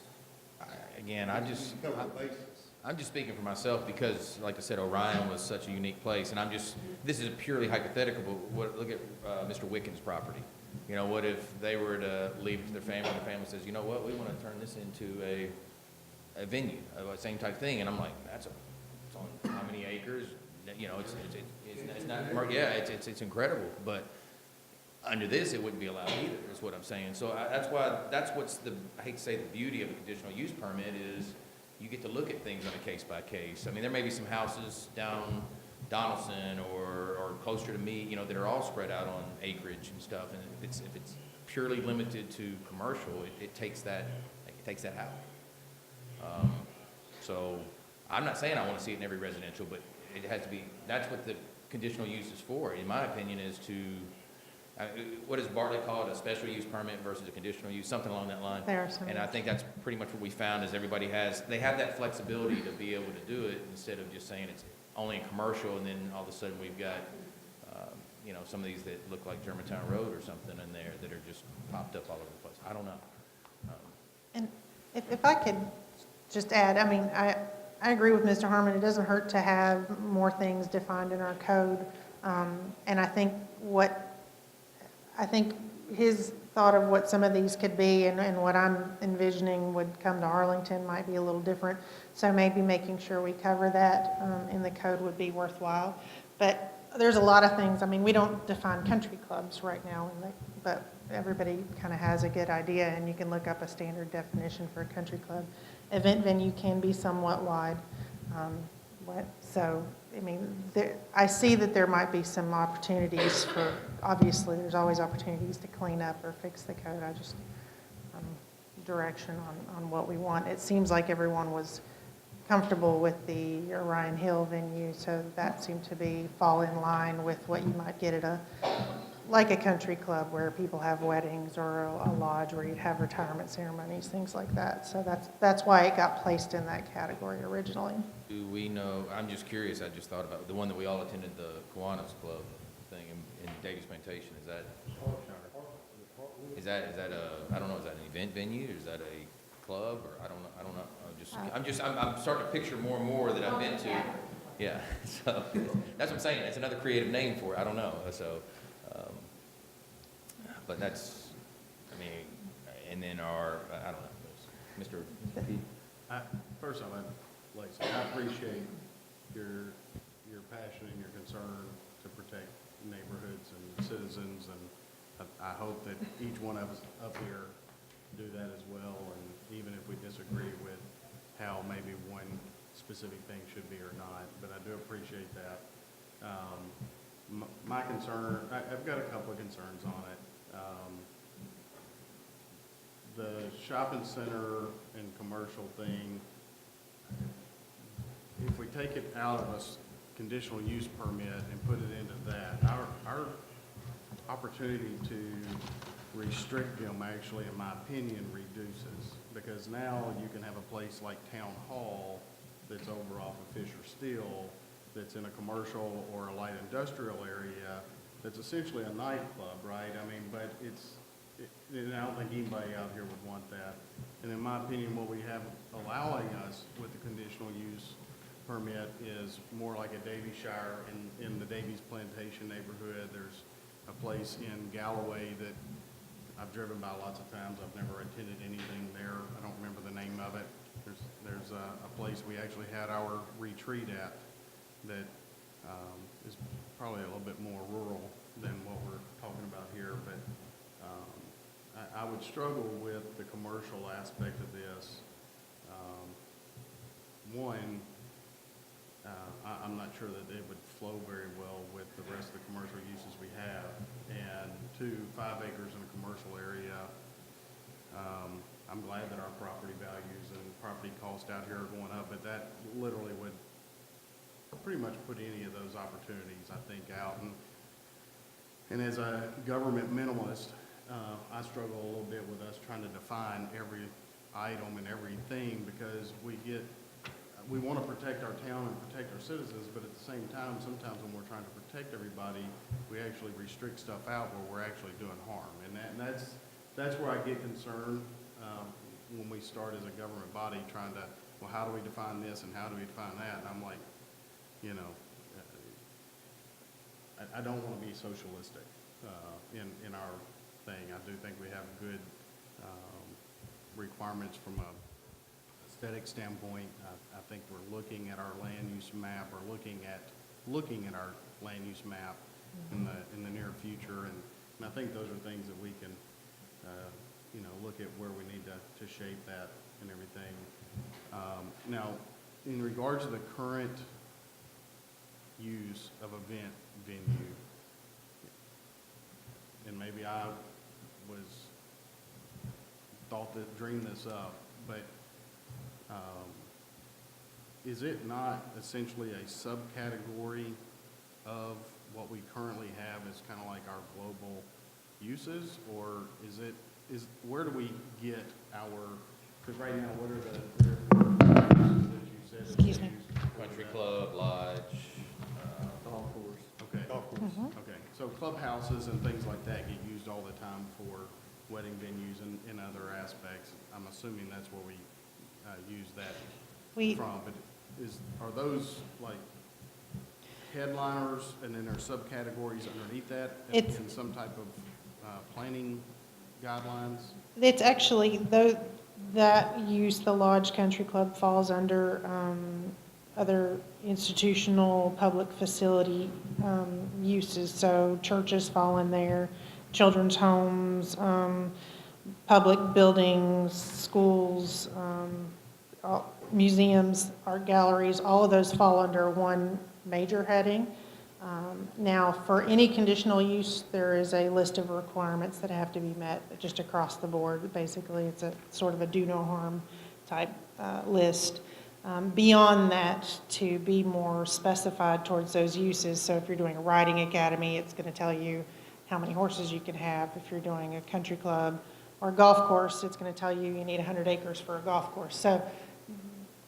Again, Cover the bases. I'm just speaking for myself because, like I said, Orion was such a unique place, and this is purely hypothetical, but look at Mr. Wickens' property. You know, what if they were to leave it to their family, and the family says, you know what, we want to turn this into a venue, same type thing, and I'm like, it's on how many acres? You know, it's not, yeah, it's incredible, but under this, it wouldn't be allowed either, is what I'm saying. So that's what's I hate to say the beauty of a conditional use permit is you get to look at things on a case by case. I mean, there may be some houses down Donaldson or closer to me, you know, that are all spread out on acreage and stuff, and if it's purely limited to commercial, it takes that out. So I'm not saying I want to see it in every residential, but it has to be, that's what the conditional use is for, in my opinion, is to, what does Bartlett call it, a special use permit versus a conditional use, something along that line. And I think that's pretty much what we found is they have that flexibility to be able to do it instead of just saying it's only in commercial and then all of a sudden we've got, you know, some of these that look like Germantown Road or something in there that are just popped up all over the place. I don't know. And if I could just add, I mean, I agree with Mr. Harmon. It doesn't hurt to have more things defined in our code. And I think his thought of what some of these could be and what I'm envisioning would come to Arlington might be a little different. So maybe making sure we cover that in the code would be worthwhile. But there's a lot of things. I mean, we don't define country clubs right now, but everybody kind of has a good idea, and you can look up a standard definition for a country club. Event venue can be somewhat wide. So, I mean, I see that there might be some opportunities for, obviously, there's always opportunities to clean up or fix the code. I just, direction on what we want. It seems like everyone was comfortable with the Orion Hill venue, so that seemed to fall in line with what you might get at like a country club where people have weddings or a lodge where you'd have retirement ceremonies, things like that. So that's why it got placed in that category originally. Do we know, I'm just curious, I just thought about the one that we all attended, the Kiwanis Club thing in Davies Plantation, is that a, I don't know, is that an event venue, or is that a club, or I don't know, I'm starting to picture more and more that I've been to. Yeah, so, that's what I'm saying, it's another creative name for it, I don't know, so, but that's, I mean, and then I don't know, Mr. P. First off, like I said, I appreciate your passion and your concern to protect neighborhoods and citizens, and I hope that each one of us up here do that as well. And even if we disagree with how maybe one specific thing should be or not, but I do appreciate that. My concern, I've got a couple of concerns on it. The shopping center and commercial thing, if we take it out of a conditional use permit and put it into that, our opportunity to restrict them actually, in my opinion, reduces. Because now you can have a place like Town Hall that's over off of Fisher Steel, that's in a commercial or a light industrial area, that's essentially a nightclub, right? I mean, but and I don't think anybody out here would want that. And in my opinion, what we have allowing us with the conditional use permit is more like a Davies Shire in the Davies Plantation neighborhood. There's a place in Galloway that I've driven by lots of times. I've never attended anything there. I don't remember the name of it. There's a place we actually had our retreat at that is probably a little bit more rural than what we're talking about here, but I would struggle with the commercial aspect of this. One, I'm not sure that it would flow very well with the rest of the commercial uses we have. And two, 5 acres in a commercial area, I'm glad that our property values and property costs out here are going up, but that literally would pretty much put any of those opportunities, I think, out. And as a government minimalist, I struggle a little bit with us trying to define every item and everything, because we want to protect our town and protect our citizens, but at the same time, sometimes when we're trying to protect everybody, we actually restrict stuff out where we're actually doing harm. And that's where I get concerned when we start as a government body trying to, well, how do we define this and how do we define that? And I'm like, you know, I don't want to be socialistic in our thing. I do think we have good requirements from a aesthetic standpoint. I think we're looking at our land use map, or looking at our land use map in the near future, and I think those are things that we can you know, look at where we need to shape that and everything. Now, in regards to the current use of event venue, and maybe I dreamed this up, but is it not essentially a subcategory of what we currently have as kind of like our global uses, or where do we get our, because right now, what are the uses that you said? Excuse me. Country club, lodge, Golf course. Okay. Okay, so clubhouses and things like that get used all the time for wedding venues and other aspects. I'm assuming that's where we use that from, but are those like headliners, and then there's subcategories underneath that in some type of planning guidelines? It's actually, that use, the Lodge Country Club, falls under other institutional public facility uses. So churches fall in there, children's homes, public buildings, schools, museums, art galleries, all of those fall under one major heading. Now, for any conditional use, there is a list of requirements that have to be met just across the board. Basically, it's a sort of a do no harm type list. Beyond that, to be more specified towards those uses, so if you're doing a riding academy, it's going to tell you how many horses you can have. If you're doing a country club or a golf course, it's going to tell you need 100 acres for a golf course. So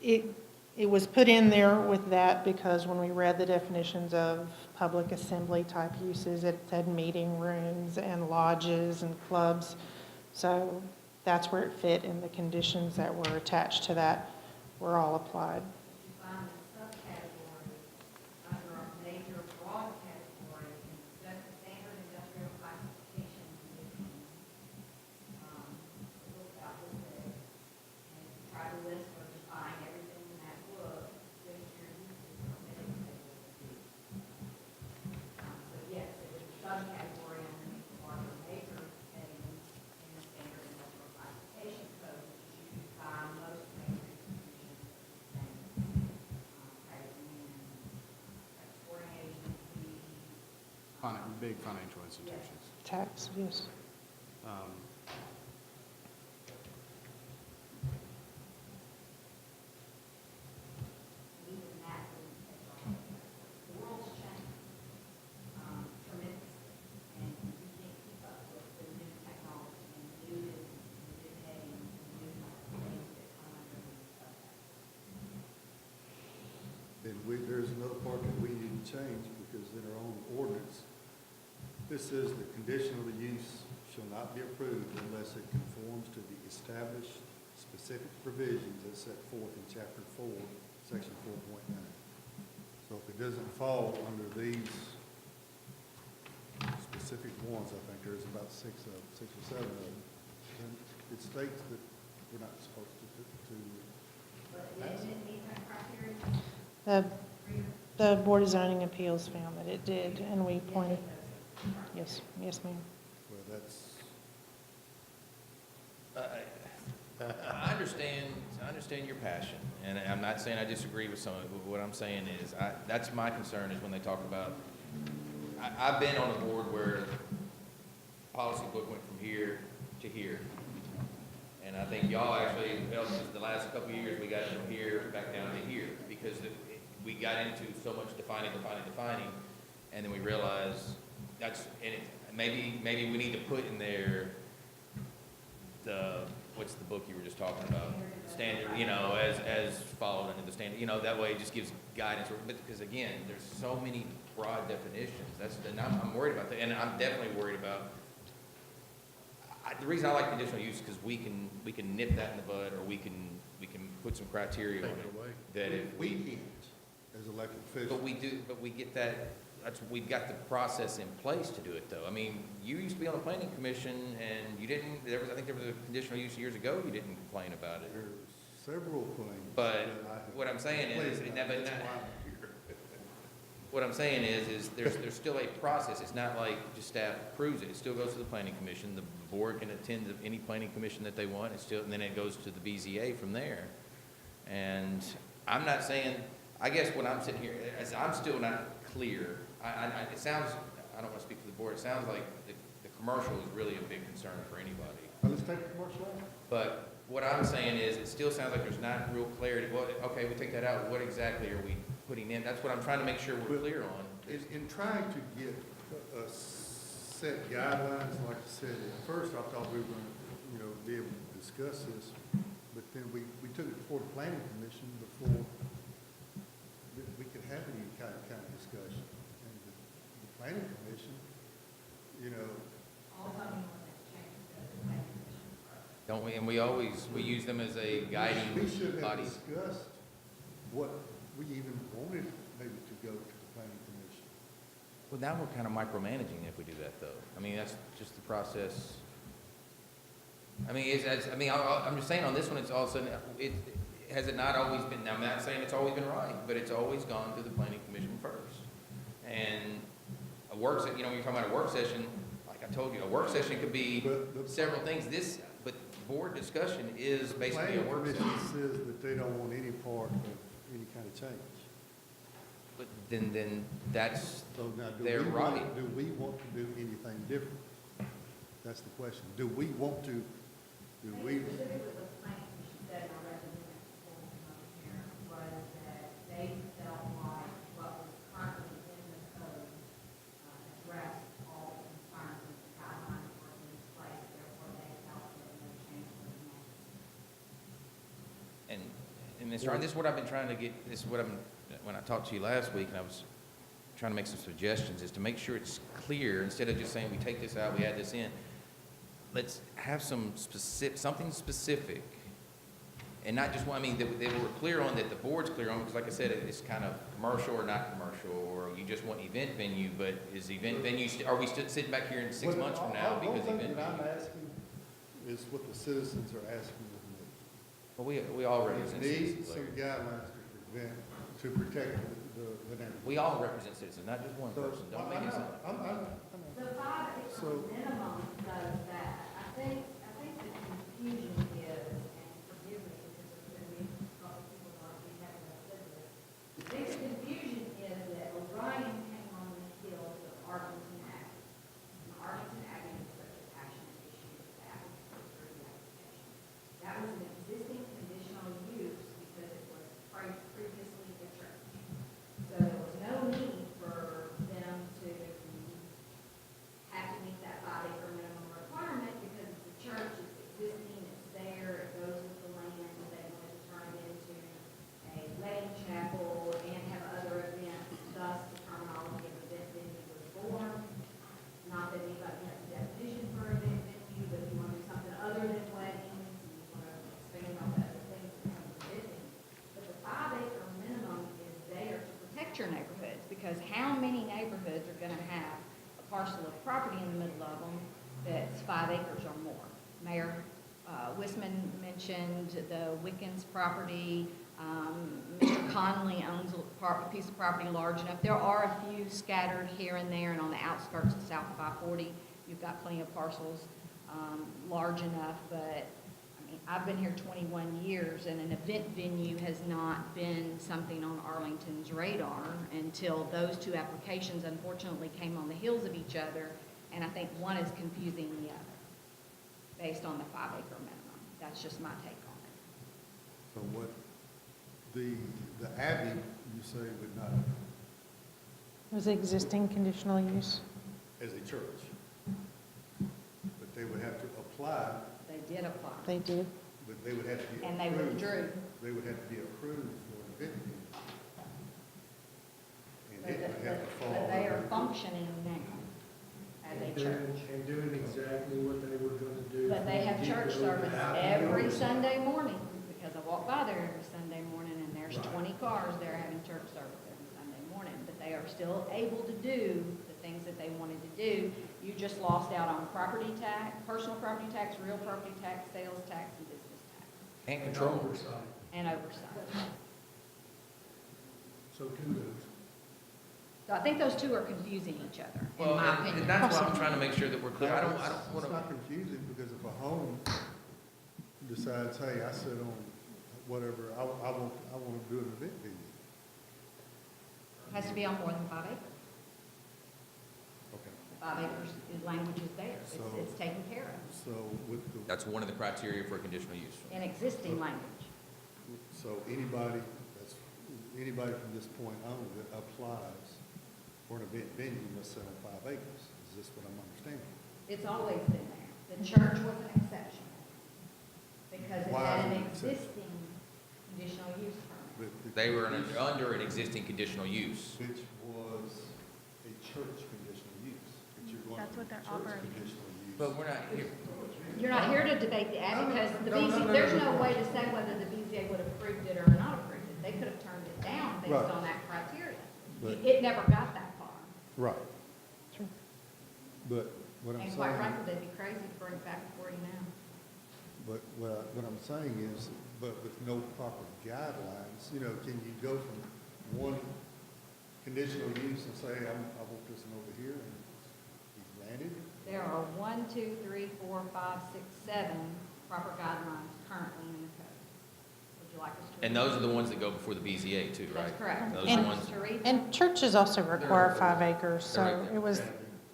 it was put in there with that because when we read the definitions of public assembly type uses, it said meeting rooms and lodges and clubs. So that's where it fit, and the conditions that were attached to that were all applied. Find the subcategory under our major broad category in the standard industrial classification conditions. Look out this way, and try to list or define everything in that book, which your uses permitted to do. So yes, it is a subcategory underneath the larger major heading in the standard industrial classification code, which is usually big financial institutions. Tax, yes. Um, Even that, the world's changed tremendously, and you can't keep up with the new technology and new business, and new heading, and new things that come under this. There's another part that we need to change, because in our own ordinance, this says the conditional use shall not be approved unless it conforms to the established specific provisions as set forth in chapter 4, section 4.9. So if it doesn't fall under these specific ones, I think there's about six or seven of them, then it states that we're not supposed to But isn't it meet that criteria? The Board of Zoning Appeals found that it did, and we pointed, yes, ma'am. well, that's, I understand your passion, and I'm not saying I disagree with some of it, but what I'm saying is, that's my concern, is when they talk about, I've been on a board where policy book went from here to here. And I think y'all actually helped us the last couple of years, we got from here back down to here, because we got into so much defining, and then we realized maybe we need to put in there what's the book you were just talking about? Standard, as followed under the standard, that way it just gives guidance, because again, there's so many broad definitions, and I'm worried about that, and I'm definitely worried about, the reason I like conditional use is because we can nip that in the bud, or we can put some criteria on Take it. it away. That if we can't, as elected officials. but we get that, we've got the process in place to do it, though. I mean, you used to be on the planning commission, and you didn't, I think there was a conditional use years ago, you didn't complain about it. There's several things. But that I have what I'm saying is, complained about. That's why I'm here. what I'm saying is there's still a process. It's not like just staff approves it. It still goes to the planning commission. The board can attend any planning commission that they want. And then it goes to the BZA from there. And I'm not saying, I guess when I'm sitting here, as I'm still not clear, it sounds, I don't want to speak for the board, it sounds like the commercial is really a big concern for anybody. Well, let's take the commercial out. But what I'm saying is, it still sounds like there's not real clarity. Well, okay, we take that out. What exactly are we putting in? That's what I'm trying to make sure we're clear on. In trying to get set guidelines, like I said, at first I thought we were going to, be able to discuss this, but then we took it before the planning commission before we could have any kind of discussion. And the planning commission, All zoning ordinance changes go to the planning commission first. Don't we? And we use them as a guiding we should have body. discussed what we even wanted maybe to go to the planning commission. Well, now we're kind of micromanaging if we do that, though. I mean, that's just the process. I mean, I'm just saying on this one, it's all of a sudden, has it not always been, now I'm not saying it's always been right, but it's always gone through the planning commission first. And a work session, when you're talking about a work session, like I told you, a work session could be several things. But board discussion is basically a work The session. planning commission says that they don't want any part of any kind of change. But then that's So now, their right. do we want to do anything different? That's the question. Do we want to, Specifically, what the planning commission said, and I read the minutes before we came over here, was that they felt like what was currently in the code addressed all the concerns and the guidelines were in place, therefore they felt that no change was necessary. And Mr. Ryan, this is what I've been trying to get, when I talked to you last week, and I was trying to make some suggestions, is to make sure it's clear, instead of just saying, we take this out, we add this in, let's have something specific, and not just, they were clear on that, the board's clear on, because like I said, it's kind of commercial or not commercial, or you just want event venue, but is event venue, are we still sitting back here in 6 months from now because event venue? What I'm asking is what the citizens are asking of me. Well, we all represent We need citizens, some Larry. guidelines to protect the neighborhood. We all represent citizens, not just one So, person, don't make it sound. The 5 acre So- minimum does that. I think the confusion is, and forgive me, because there's going to be a couple people who are having to live with this. I think the confusion is that Orion came on the heels of Arlington protect your neighborhoods, because how many neighborhoods are gonna have a parcel of property in the middle of them that's 5 acres or more? Mayor Wisman mentioned the Wickens property. Mr. Conley owns a piece of property large enough. There are a few scattered here and there, and on the outskirts of south of I-40, you've got plenty of parcels large enough, but I mean, I've been here 21 years, and an event venue has not been something on Arlington's radar until those two applications unfortunately came on the heels of each other, and I think one is confusing the other, based on the 5-acre minimum. That's just my take on it. So what, the Abbey, you say would not, It was existing conditional use. as a church, but they would have to apply, They did apply, They did. but they would have to be approved. and they withdrew. They would have to be approved for an event venue. And But it would the- have to fall. but they are under- functioning now as a church. And doing exactly what they were gonna do. But they have church service every Sunday morning, because I walk by there every Sunday morning, and there's 20 cars there having church service every Sunday morning. But they are still able to do the things that they wanted to do. You just lost out on property tax, personal property tax, real property tax, sales tax, and business tax, And control. Oversight. and oversight. So kudos. So I think those two are confusing each other, in Well, my and opinion. that's why I'm trying to make sure that we're clear. I don't It's want to. not confusing, because if a home decides, hey, I sit on whatever, I want to do an event venue. Has to be on more than 5 acres. Okay. 5 acres, the language is there, So- it's taken care of, So with the, That's one of the criteria for conditional use. in existing language. so anybody from this point on that applies for an event venue must sit on 5 acres. Is this what I'm understanding? It's always been there. The church was an exception, because it Why had is an it an exception? existing conditional use permit. They were under an existing conditional use. Which was a church conditional use, but you're going That's from what they're church offering. conditional use. But we're not here. You're not here to debate the Abbey, because the No, no, BZA, no, there's no. no way to say whether the BZA would have approved it or not approved it. They could have turned it down based Right. on that criteria. But- It never got that far. Right. But what I'm And quite saying, frankly, they'd be crazy to bring it back before you now. but what I'm saying is, but with no proper guidelines, can you go from one conditional use and say, I want this one over here, and be granted? There are 1, 2, 3, 4, 5, 6, 7 proper guidelines currently in the code. Would you like us to? And those are the ones that go before the BZA too, right? That's correct. Those are And- the ones. To read them? And churches also require 5 acres, They're so right there. it was,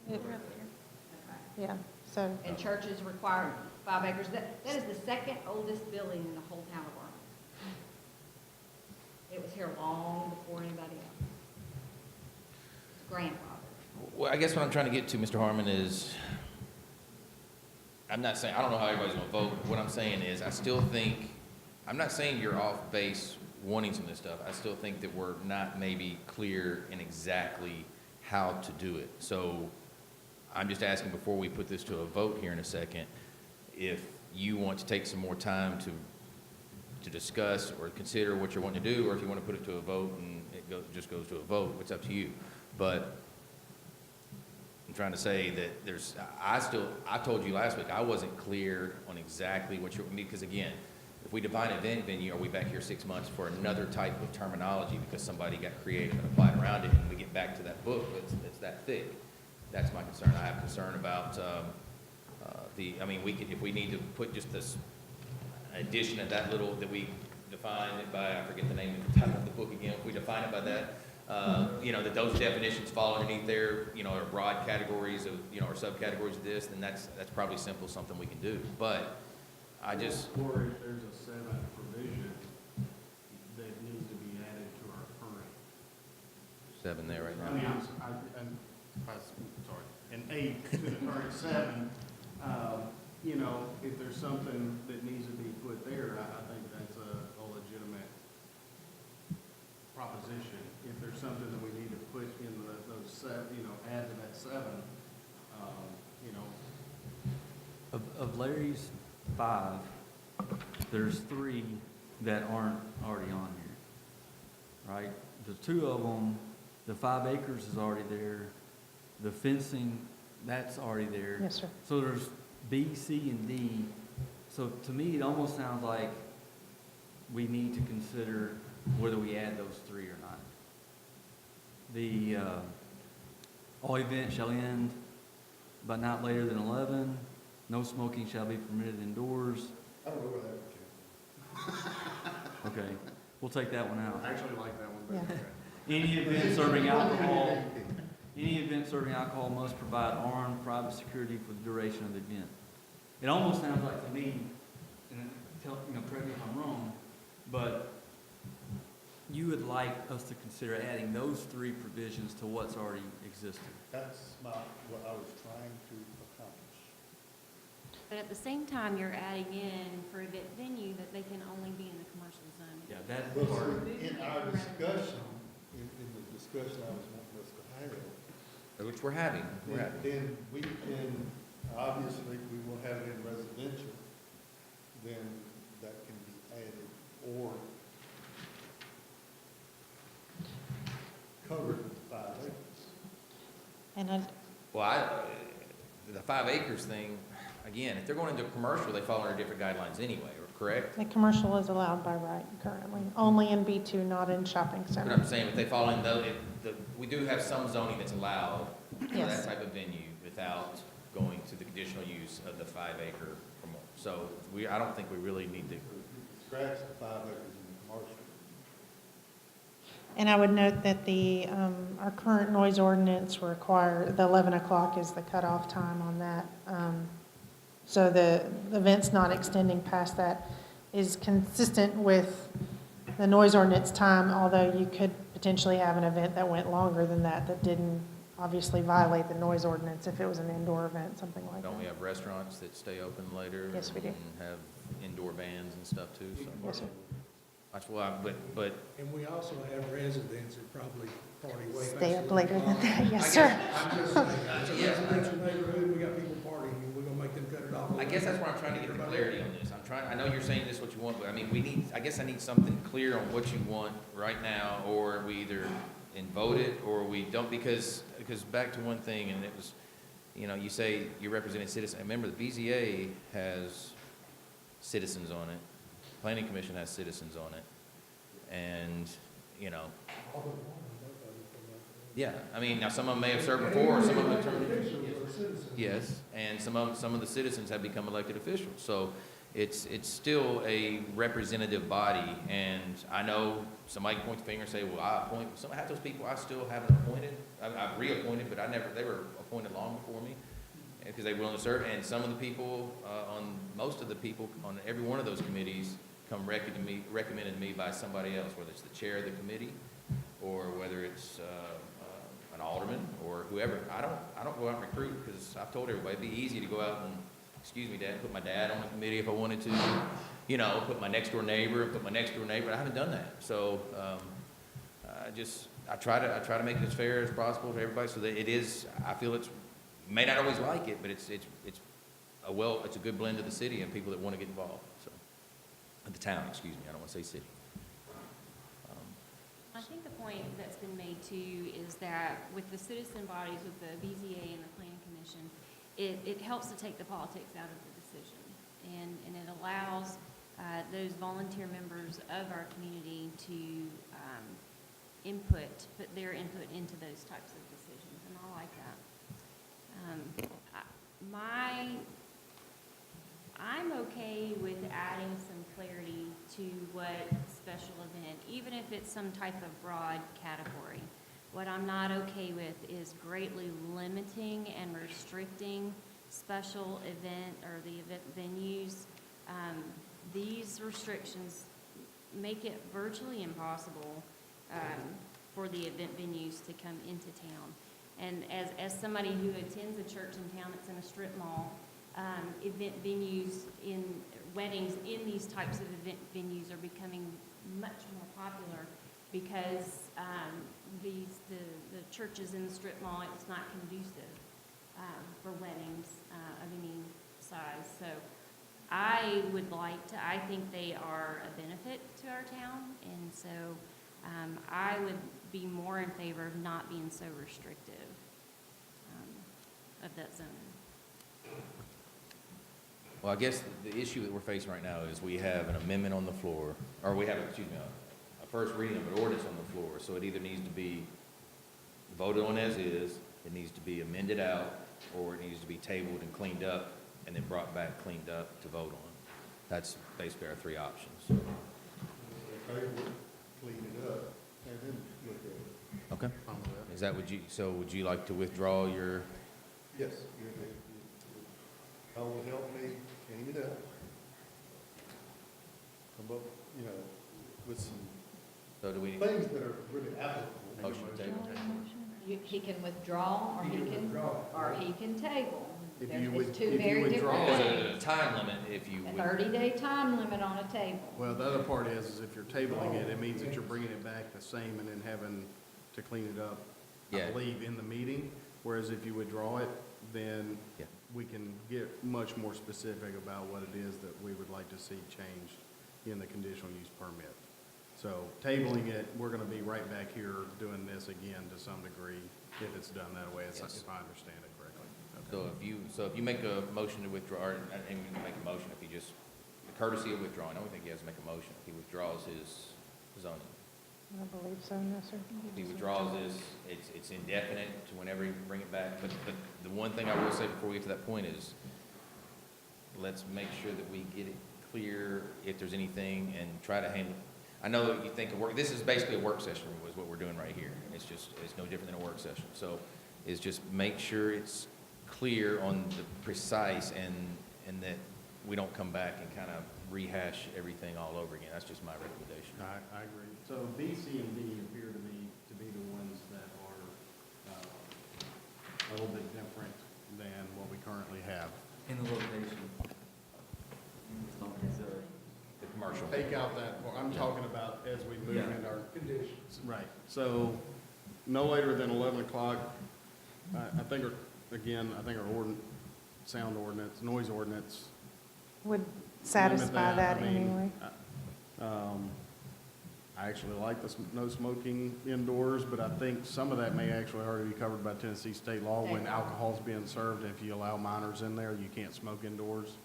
We're up here. Okay. yeah, so. And churches require 5 acres. That is the second oldest building in the whole town of Arlington. It was here long before anybody else. It's grandfather. Well, I guess what I'm trying to get to, Mr. Harmon, is, I'm not saying, I don't know how everybody's gonna vote, but what I'm saying is, I still think, I'm not saying you're off base wanting some of this stuff. I still think that we're not maybe clear in exactly how to do it. So I'm just asking, before we put this to a vote here in a second, if you want to take some more time to discuss or consider what you're wanting to do, or if you want to put it to a vote and it just goes to a vote, it's up to you. But I'm trying to say that I told you last week, I wasn't clear on exactly what you're, because again, if we define event venue, are we back here 6 months for another type of terminology because somebody got creative and applied around it, and we get back to that book that's that thick? That's my concern. I have concern about if we need to put just this addition of that little, that we define it by, I forget the name of the title of the book again, if we define it by that, that those definitions fall underneath there, are broad categories of, or subcategories of this, then that's probably simple, something we can do. But I just, Or if there's a 7 provision that needs to be added to our current. 7 there right I mean, now. sorry, an 8 to the current 7, if there's something that needs to be put there, I think that's a legitimate proposition. If there's something that we need to put in those 7, add to that 7, Of Larry's 5, there's 3 that aren't already on here, right? The 2 of them The 5 acres is already there. The fencing, that's already there. Yes, sir. So there's B, C, and D. So to me, it almost sounds like we need to consider whether we add those 3 or not. The, all events shall end, but not later than 11. No smoking shall be permitted indoors. I don't know where that would come Okay, we'll take that one out. I actually like that one better. Any event serving alcohol, any event serving alcohol must provide armed private security for the duration of the event. It almost sounds like to me, and correct me if I'm wrong, but you would like us to consider adding those 3 provisions to what's already existed. That's what I was trying to accomplish. But at the same time, you're adding in for event venue that they can only be in the commercial zone. Yeah, that Well, part, in our discussion, in the discussion I was wanting us to have, Which we're having. then we can, obviously, we will have it in residential, then that can be added or covered with 5 acres. And Well, the 5 acres thing, again, if they're going into commercial, they fall under different guidelines anyway, correct? the commercial is allowed by right currently, only in B2, not in shopping But I'm centers. saying, if they fall in we do have some zoning that's allowed for Yes. that type of venue without going to the conditional use of the 5 acre or more. So I don't think we really need to. Scratch the 5 acres in the commercial. And I would note that our current noise ordinance the 11 o'clock is the cutoff time on that. So the events not extending past that is consistent with the noise ordinance time, although you could potentially have an event that went longer than that didn't obviously violate the noise ordinance if it was an indoor event, something like that. Don't we have restaurants that stay open later? Yes, we do. And have indoor bands and stuff too, so. Yes, sir. That's why, but And we also have residents that probably party way past. Stay up 11 later than o'clock. that, yes, sir. I'm just saying, it's a residential neighborhood, we got people partying, and we're gonna make them cut it off. I guess that's where I'm trying to get the clarity on this. I know you're saying this is what you want, but I mean, I guess I need something clear on what you want right now, or we either vote it, or we don't, because back to one thing, and it was, you say you're representing citizens. Remember, the BZA has citizens on it. Planning Commission has citizens on it. And, yeah, I mean, now some of them may have served before, some of them have turned. Yes, and some of the citizens have become elected officials. So it's still a representative body. And I know somebody can point the finger and say, well, half those people I still haven't appointed. I've reappointed, but they were appointed long before me because they were willing to serve. And some of the people, most of the people on every one of those committees come recommended to me by somebody else, whether it's the chair of the committee or whether it's an alderman or whoever. I don't go out and recruit because I've told everybody it'd be easy to go out and, excuse me, Dad, put my dad on the committee if I wanted to, put my next door neighbor. I haven't done that. So I try to make it as fair as possible for everybody so that it is. I feel you may not always like it, but it's a good blend of the city and people that want to get involved. So. The town, excuse me, I don't want to say city. I think the point that's been made too is that with the citizen bodies, with the BZA and the Planning Commission, it helps to take the politics out of the decision. And it allows those volunteer members of our community to put their input into those types of decisions, and I like that. I'm okay with adding some clarity to what special event, even if it's some type of broad category. What I'm not okay with is greatly limiting and restricting special event or the event venues. These restrictions make it virtually impossible for the event venues to come into town. And as somebody who attends a church in town that's in a strip mall, event venues weddings in these types of event venues are becoming much more popular because the churches in the strip mall, it's not conducive for weddings of any size. So I think they are a benefit to our town, and so I would be more in favor of not being so restrictive of that zoning. Well, I guess the issue that we're facing right now is we have an amendment on the floor, or we have, excuse me, a first reading of an ordinance on the floor. So it either needs to be voted on as is, it needs to be amended out, or it needs to be tabled and cleaned up, and then brought back cleaned up to vote on. That's basically our three options. Table it, clean it up, and then look at it. Okay. Is that so would you like to withdraw your, Yes, that will help me clean it up. Come up, you know, with some so do we, things that are really applicable. motion to table? He can withdraw, or he can table. If There's- you It's two if you very withdraw different it- things. There's a time limit if you A would. 30-day time limit on a table. Well, the other part is if you're tabling it, it means that you're bringing it back the same and then having to clean it up, I Yeah. believe, in the meeting. Whereas if you withdraw it, then Yeah. we can get much more specific about what it is that we would like to see changed in the conditional use permit. So tabling it, we're gonna be right back here doing this again to some degree, if it's done that way, if I understand it correctly. So if you make a motion to withdraw, or, and you can make a motion, if you just, the courtesy of withdrawing, I don't think he has to make a motion. If he withdraws his zoning. I believe so, no, sir. If he withdraws this, it's indefinite to whenever you bring it back. But the one thing I will say before we get to that point is, let's make sure that we get it clear if there's anything and try to handle. I know that you think this is basically a work session is what we're doing right here. It's no different than a work session. So it's just make sure it's clear on the precise and that we don't come back and kind of rehash everything all over again. That's just my recommendation. I agree. So B, C, and D appear to me to be the ones that are a little bit different than what we currently have. In the location. The commercial. Take out that, part. I'm talking about as we move Yeah. into our conditions. Right. So no later than 11 o'clock. I think, our sound ordinance, noise ordinance. Would satisfy limit that I mean, anyway. I actually like the no smoking indoors, but I think some of that may actually already be covered by Tennessee state law when alcohol's being served. If you allow minors in there, you can't smoke indoors.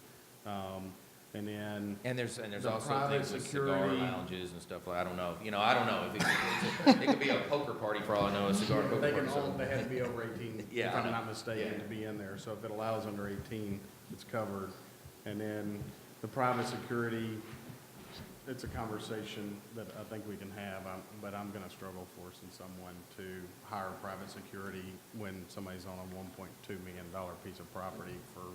And then. And there's the also private things with cigar security- lounges and stuff like, I don't know. I don't know. It could be a poker party for all I know, a cigar and poker They party. so- they have to be over 18, Yeah, if I I'm know. not mistaken, Yeah. to be in there. So if it allows under 18, it's covered. And then the private security, it's a conversation that I think we can have, but I'm going to struggle forcing someone to hire private security when somebody's on a $1.2 million piece of property for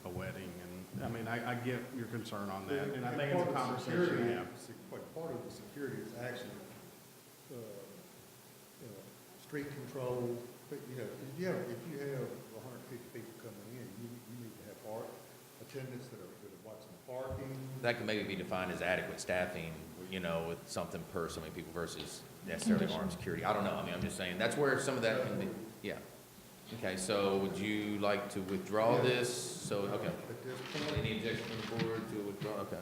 a wedding. And, I mean, I get your concern on that, and I think it's a conversation to have. But part of the security is actually, street control, but, if you have 150 people coming in, you need to have attendants that are watching parking. That can maybe be defined as adequate staffing, with something per so many people versus necessarily armed security. I don't know. I mean, I'm just saying, that's where some of that can be, yeah. Okay, so would you like to withdraw this? So, okay. At this point, Any objection from the board to withdraw? Okay.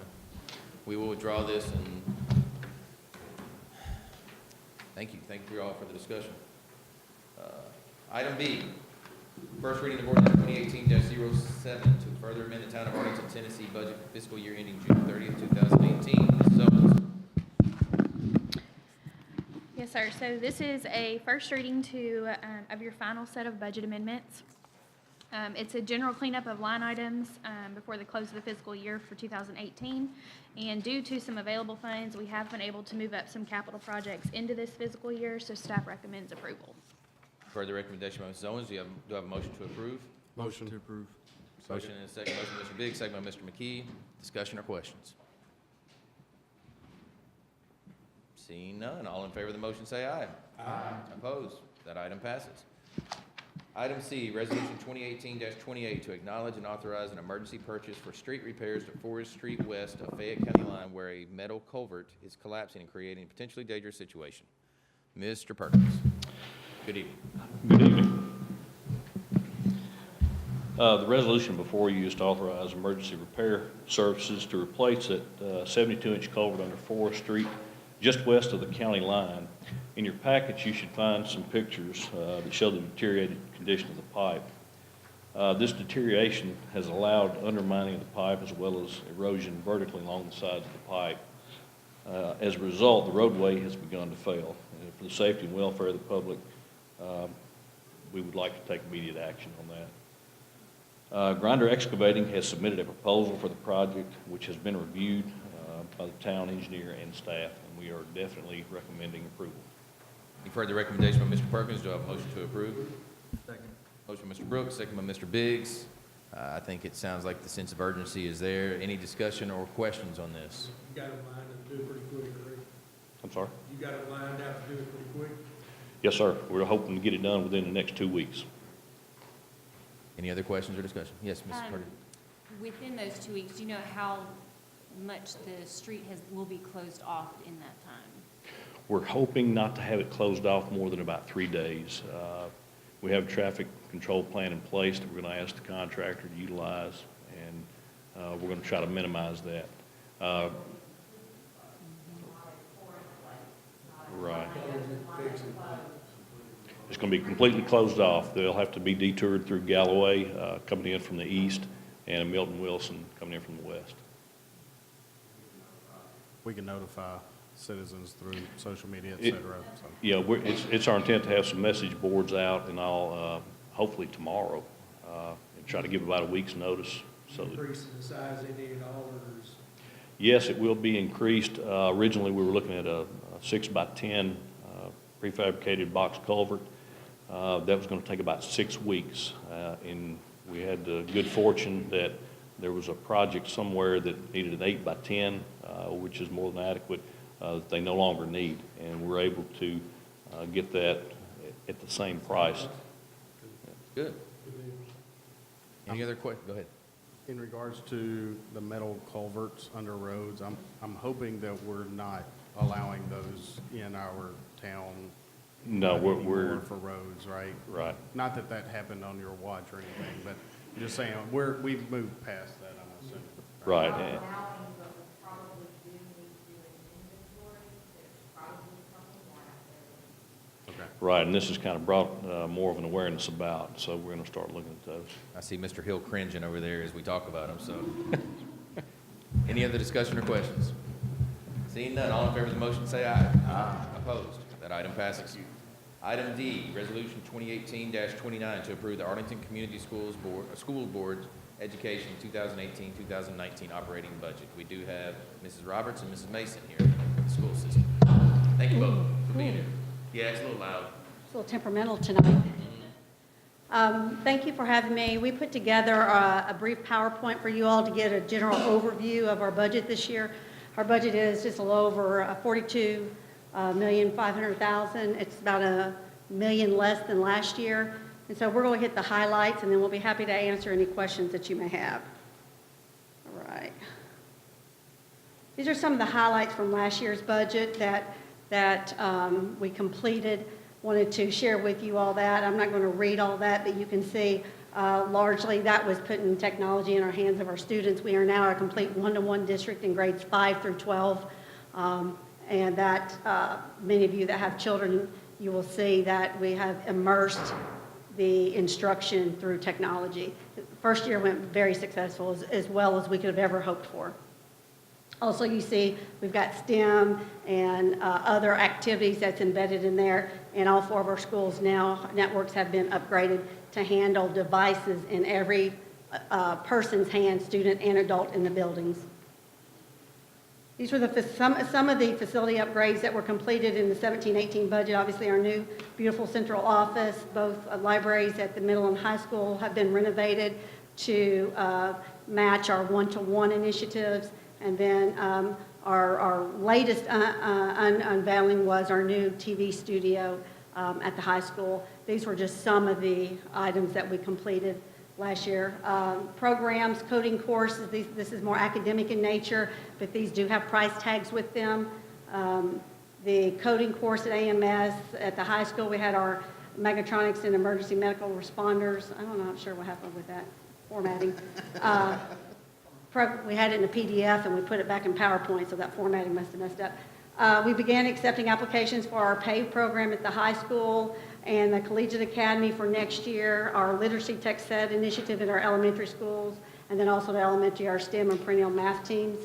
We will withdraw this and thank you for all for the discussion. Item B, first reading of ordinance 2018-07 to further amend the Town of Arlington, Tennessee budget for fiscal year ending June 30th, 2018. Mrs. Owens. Yes, sir. So this is a first reading of your final set of budget amendments. It's a general cleanup of line items before the close of the fiscal year for 2018. And due to some available funds, we have been able to move up some capital projects into this fiscal year, so staff recommends approval. Further recommendation by Mrs. Owens. Do I have a motion to approve? Motion. To approve. Motion and a second. Motion by Mr. Biggs, second by Mr. McKee. Discussion or questions? Seeing none, all in favor of the motion say aye. Aye. Opposed? That item passes. Item C, Resolution 2018-28 to acknowledge and authorize an emergency purchase for street repairs to Forest Street west of Fayette County line where a metal culvert is collapsing and creating a potentially dangerous situation. Mr. Perkins. Good evening. Good evening. The resolution before you is to authorize emergency repair services to replace that 72-inch culvert under Forest Street, just west of the county line. In your package, you should find some pictures that show the deteriorated condition of the pipe. This deterioration has allowed undermining of the pipe as well as erosion vertically along the sides of the pipe. As a result, the roadway has begun to fail. And for the safety and welfare of the public, we would like to take immediate action on that. Grinder Excavating has submitted a proposal for the project, which has been reviewed by the town engineer and staff, and we are definitely recommending approval. You've heard the recommendation by Mr. Perkins. Do I have a motion to approve? Second. Motion by Mr. Brooks, second by Mr. Biggs. I think it sounds like the sense of urgency is there. Any discussion or questions on this? You got it lined up to do it pretty quick, right? I'm sorry? You got it lined out to do it pretty quick? Yes, sir. We're hoping to get it done within the next 2 weeks. Any other questions or discussion? Yes, Mrs. Carter. Within those 2 weeks, do you know how much the street will be closed off in that time? We're hoping not to have it closed off more than about 3 days. We have a traffic control plan in place that we're going to ask the contractor to utilize, and we're going to try to minimize that. Right. It's going to be completely closed off. They'll have to be detoured through Galloway, coming in from the east, and Milton Wilson coming in from the west. We can notify citizens through social media, et cetera. So. Yeah, it's our intent to have some message boards out, and I'll, hopefully tomorrow, and try to give about a week's notice. So that, Increasing the size they need all, or is? yes, it will be increased. Originally, we were looking at a 6x10 prefabricated box culvert. That was going to take about 6 weeks, and we had the good fortune that there was a project somewhere that needed an 8x10, which is more than adequate, that they no longer need, and we're able to get that at the same price. Good. Any other questions? Go ahead. In regards to the metal culverts under roads, I'm hoping that we're not allowing those in our town. No, we're for roads, right? right. Not that that happened on your watch or anything, but I'm just saying, we've moved past that, I'm assuming. Right. Allowing, but we probably do need to do an inventory. There's probably something more out there. Okay. Right, and this has kind of brought more of an awareness about, so we're going to start looking at those. I see Mr. Hill cringing over there as we talk about him, so. Any other discussion or questions? Seeing none, all in favor of the motion, say aye. Aye. Opposed? That item passes. Item D, Resolution 2018-29 to approve the Arlington Community Schools Board, School Board Education 2018-2019 operating budget. We do have Mrs. Roberts and Mrs. Mason here for the school system. Thank you both for being here. Yeah, it's a little loud. It's a little temperamental tonight. Thank you for having me. We put together a brief PowerPoint for you all to get a general overview of our budget this year. Our budget is just a little over $42,500,000. It's about $1 million less than last year. And so we're going to hit the highlights, and then we'll be happy to answer any questions that you may have. All right. These are some of the highlights from last year's budget that we completed. Wanted to share with you all that. I'm not going to read all that, but you can see largely that was putting technology in our hands of our students. We are now a complete one-to-one district in grades 5 through 12. And that many of you that have children, you will see that we have immersed the instruction through technology. The first year went very successful, as well as we could have ever hoped for. Also, you see we've got STEM and other activities that's embedded in there. And all 4 of our schools now, networks have been upgraded to handle devices in every person's hand, student and adult in the buildings. These were some of the facility upgrades that were completed in the 17-18 budget. Obviously, our new beautiful central office, both libraries at the middle and high school have been renovated to match our one-to-one initiatives. And then our latest unveiling was our new TV studio at the high school. These were just some of the items that we completed last year. Programs, coding courses, this is more academic in nature, but these do have price tags with them. The coding course at AMS, at the high school, we had our mechatronics and emergency medical responders. I'm not sure what happened with that formatting. We had it in a PDF and we put it back in PowerPoint, so that formatting must have messed up. We began accepting applications for our PAVE program at the high school and the Collegiate Academy for next year, our Literacy Tech Set initiative in our elementary schools, and then also the elementary, our STEM and perennial math teams.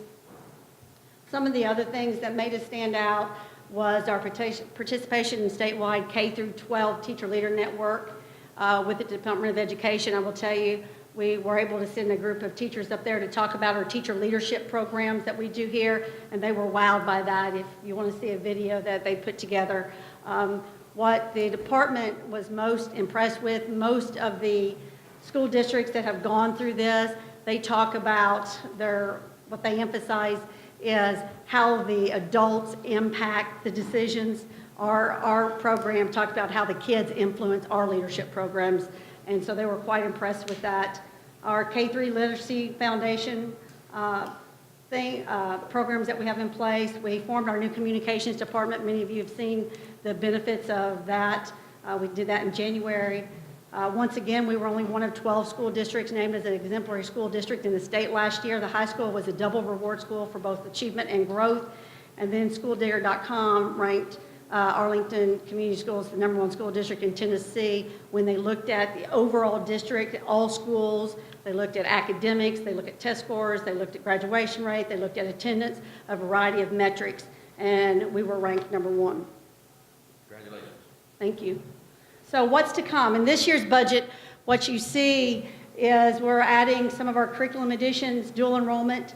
Some of the other things that made us stand out was our participation in statewide K through 12 teacher leader network with the Department of Education. I will tell you, we were able to send a group of teachers up there to talk about our teacher leadership programs that we do here, and they were wowed by that. If you want to see a video that they put together. What the department was most impressed with, most of the school districts that have gone through this, they talk about what they emphasize is how the adults impact the decisions. Our program talked about how the kids influence our leadership programs, and so they were quite impressed with that. Our K-3 Literacy Foundation programs that we have in place. We formed our new communications department. Many of you have seen the benefits of that. We did that in January. Once again, we were only one of 12 school districts named as an exemplary school district in the state last year. The high school was a double reward school for both achievement and growth. And then SchoolDigger.com ranked Arlington Community Schools the #1 school district in Tennessee when they looked at the overall district, all schools. They looked at academics, they looked at test scores, they looked at graduation rate, they looked at attendance, a variety of metrics, and we were ranked #1. Congratulations. Thank you. So what's to come? In this year's budget, what you see is we're adding some of our curriculum additions, dual enrollment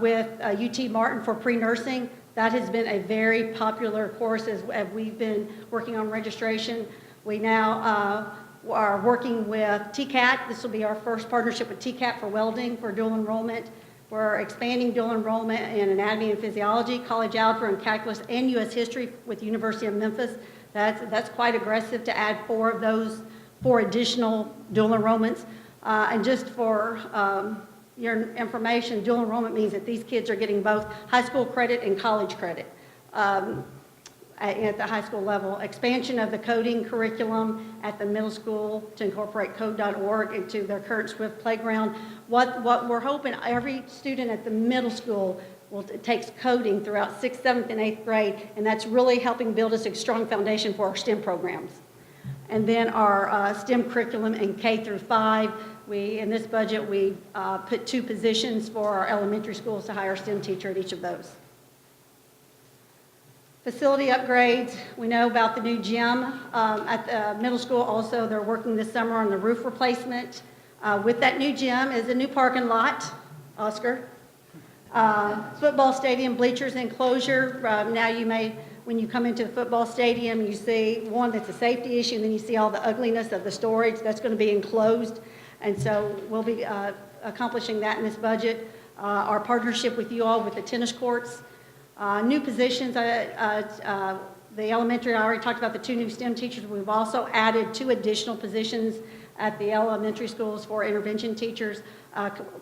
with UT Martin for pre-nursing. That has been a very popular course as we've been working on registration. We now are working with TCAT. This will be our first partnership with TCAT for welding for dual enrollment. We're expanding dual enrollment in anatomy and physiology, college algebra and calculus, and U.S. history with University of Memphis. That's quite aggressive to add 4 of those, 4 additional dual enrollments. And just for your information, dual enrollment means that these kids are getting both high school credit and college credit at the high school level. Expansion of the coding curriculum at the middle school to incorporate code.org into their current Swift playground. What we're hoping every student at the middle school takes coding throughout 6th, 7th, and 8th grade, and that's really helping build us a strong foundation for our STEM programs. And then our STEM curriculum in K through 5. In this budget, we put 2 positions for our elementary schools to hire a STEM teacher at each of those. Facility upgrades, we know about the new gym at the middle school. Also, they're working this summer on the roof replacement. With that new gym is a new parking lot, Oscar. Football stadium bleachers enclosure. Now you may, when you come into the football stadium, you see one that's a safety issue, and then you see all the ugliness of the storage. That's going to be enclosed. And so we'll be accomplishing that in this budget. Our partnership with you all with the tennis courts. New positions, the elementary, I already talked about the 2 new STEM teachers. We've also added 2 additional positions at the elementary schools for intervention teachers,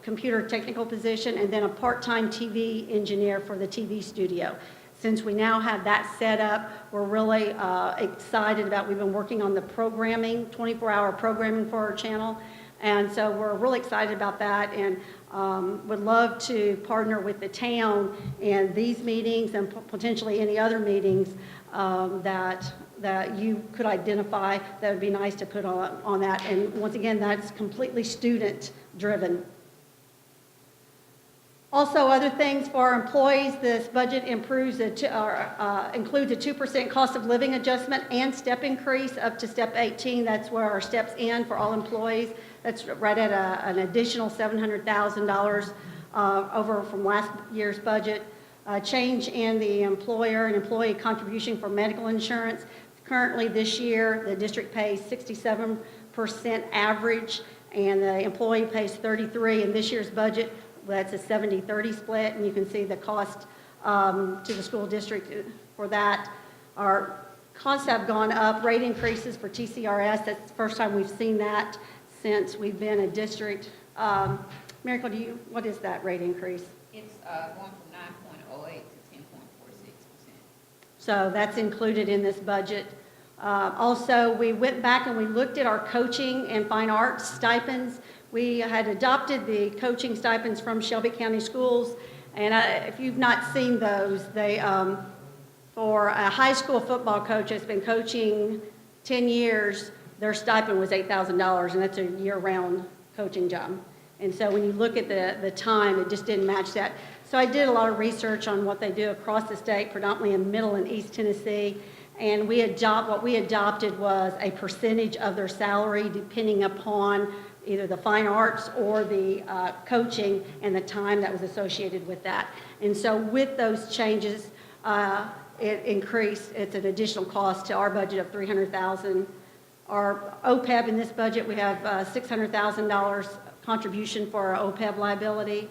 computer technical position, and then a part-time TV engineer for the TV studio. Since we now have that set up, we're really excited about, we've been working on the programming, 24-hour programming for our channel. And so we're really excited about that, and would love to partner with the town in these meetings and potentially any other meetings that you could identify that would be nice to put on that. And once again, that's completely student-driven. Also, other things for our employees, this budget includes a 2% cost of living adjustment and step increase up to step 18. That's where our steps end for all employees. That's right at an additional $700,000 over from last year's budget. Change in the employer and employee contribution for medical insurance. Currently this year, the district pays 67% average, and the employee pays 33%. In this year's budget, that's a 70-30 split, and you can see the cost to the school district for that. Our costs have gone up. Rate increases for TCRS, that's the first time we've seen that since we've been a district. Miracle, what is that rate increase? It's going from 9.08 to 10.46%. So that's included in this budget. Also, we went back and we looked at our coaching and fine arts stipends. We had adopted the coaching stipends from Shelby County Schools, and if you've not seen those, they For a high school football coach that's been coaching 10 years, their stipend was $8,000, and that's a year-round coaching job. And so when you look at the time, it just didn't match that. So I did a lot of research on what they do across the state, predominantly in Middle and East Tennessee. And what we adopted was a percentage of their salary depending upon either the fine arts or the coaching and the time that was associated with that. And so with those changes, it increased, it's an additional cost to our budget of $300,000. Our OPEB in this budget, we have $600,000 contribution for our OPEB liability.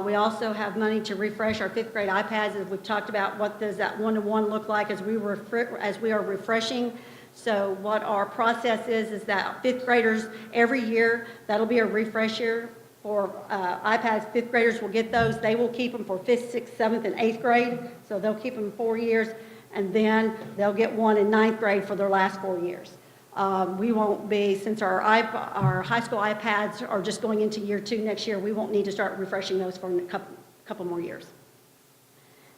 We also have money to refresh our fifth grade iPads, as we've talked about. What does that one-to-one look like as we are refreshing? So what our process is that fifth graders every year, that'll be a refresh year for iPads. Fifth graders will get those. They will keep them for 5th, 6th, 7th, and 8th grade. So they'll keep them 4 years, and then they'll get one in 9th grade for their last 4 years. We won't be, since our high school iPads are just going into year 2 next year, we won't need to start refreshing those for a couple more years.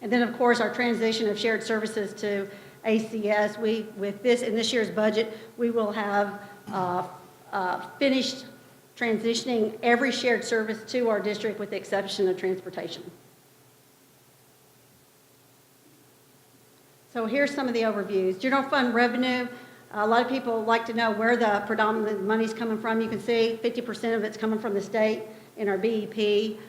And then, of course, our transition of shared services to ACS, with this, in this year's budget, we will have finished transitioning every shared service to our district with the exception of transportation. So here's some of the overviews. General fund revenue. A lot of people like to know where the predominant money's coming from. You can see 50% of it's coming from the state in our BEP.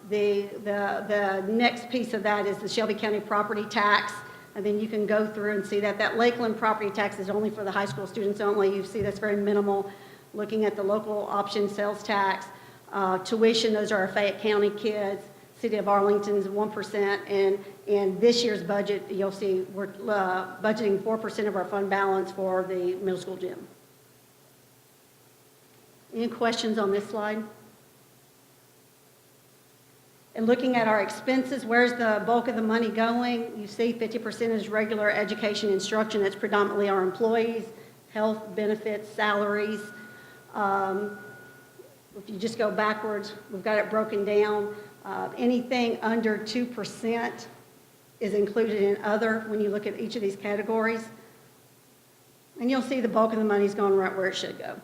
The next piece of that is the Shelby County property tax. And then you can go through and see that Lakeland property tax is only for the high school students only. You see that's very minimal. Looking at the local option sales tax, tuition, those are our Fayette County kids. City of Arlington's 1%, and in this year's budget, you'll see we're budgeting 4% of our fund balance for the middle school gym. Any questions on this slide? And looking at our expenses, where's the bulk of the money going? You see 50% is regular education instruction. That's predominantly our employees, health, benefits, salaries. If you just go backwards, we've got it broken down. Anything under 2% is included in other when you look at each of these categories. And you'll see the bulk of the money's going right where it should go.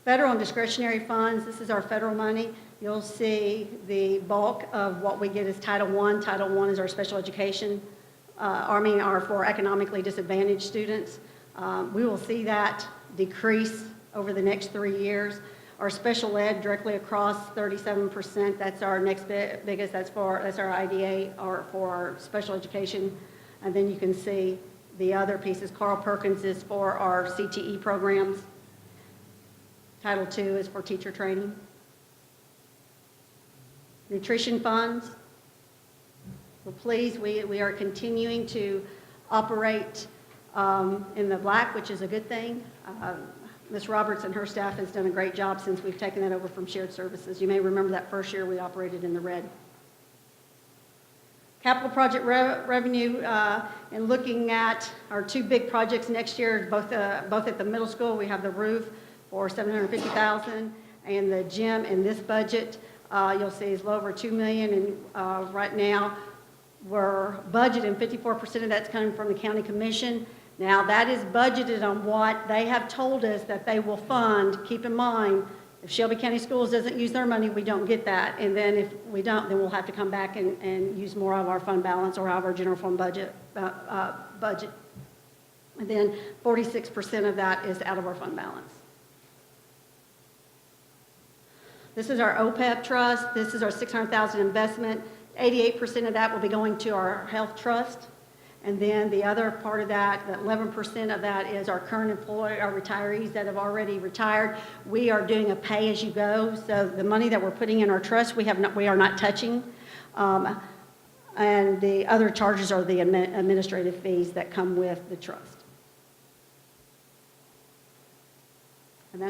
Federal and discretionary funds, this is our federal money. You'll see the bulk of what we get is Title I. Title I is our special education, are for economically disadvantaged students. We will see that decrease over the next 3 years. Our special ed directly across 37%, that's our next biggest, that's our IDA or for our special education. And then you can see the other pieces. Carl Perkins is for our CTE programs. Title II is for teacher training. Nutrition funds. We're pleased we are continuing to operate in the black, which is a good thing. Ms. Roberts and her staff has done a great job since we've taken that over from shared services. You may remember that first year we operated in the red. Capital project revenue, and looking at our 2 big projects next year, both at the middle school, we have the roof for $750,000, and the gym in this budget, you'll see is a little over $2 million, and right now we're budgeting 54% of that's coming from the county commission. Now, that is budgeted on what they have told us that they will fund. Keep in mind, if Shelby County Schools doesn't use their money, we don't get that. And then if we don't, then we'll have to come back and use more of our fund balance or out of our general fund budget. And then 46% of that is out of our fund balance. This is our OPEB trust. This is our $600,000 investment. 88% of that will be going to our health trust. And then the other part of that, 11% of that is our current employee, our retirees that have already retired. We are doing a pay-as-you-go, so the money that we're putting in our trust, we are not touching. And the other charges are the administrative fees that come with the trust. And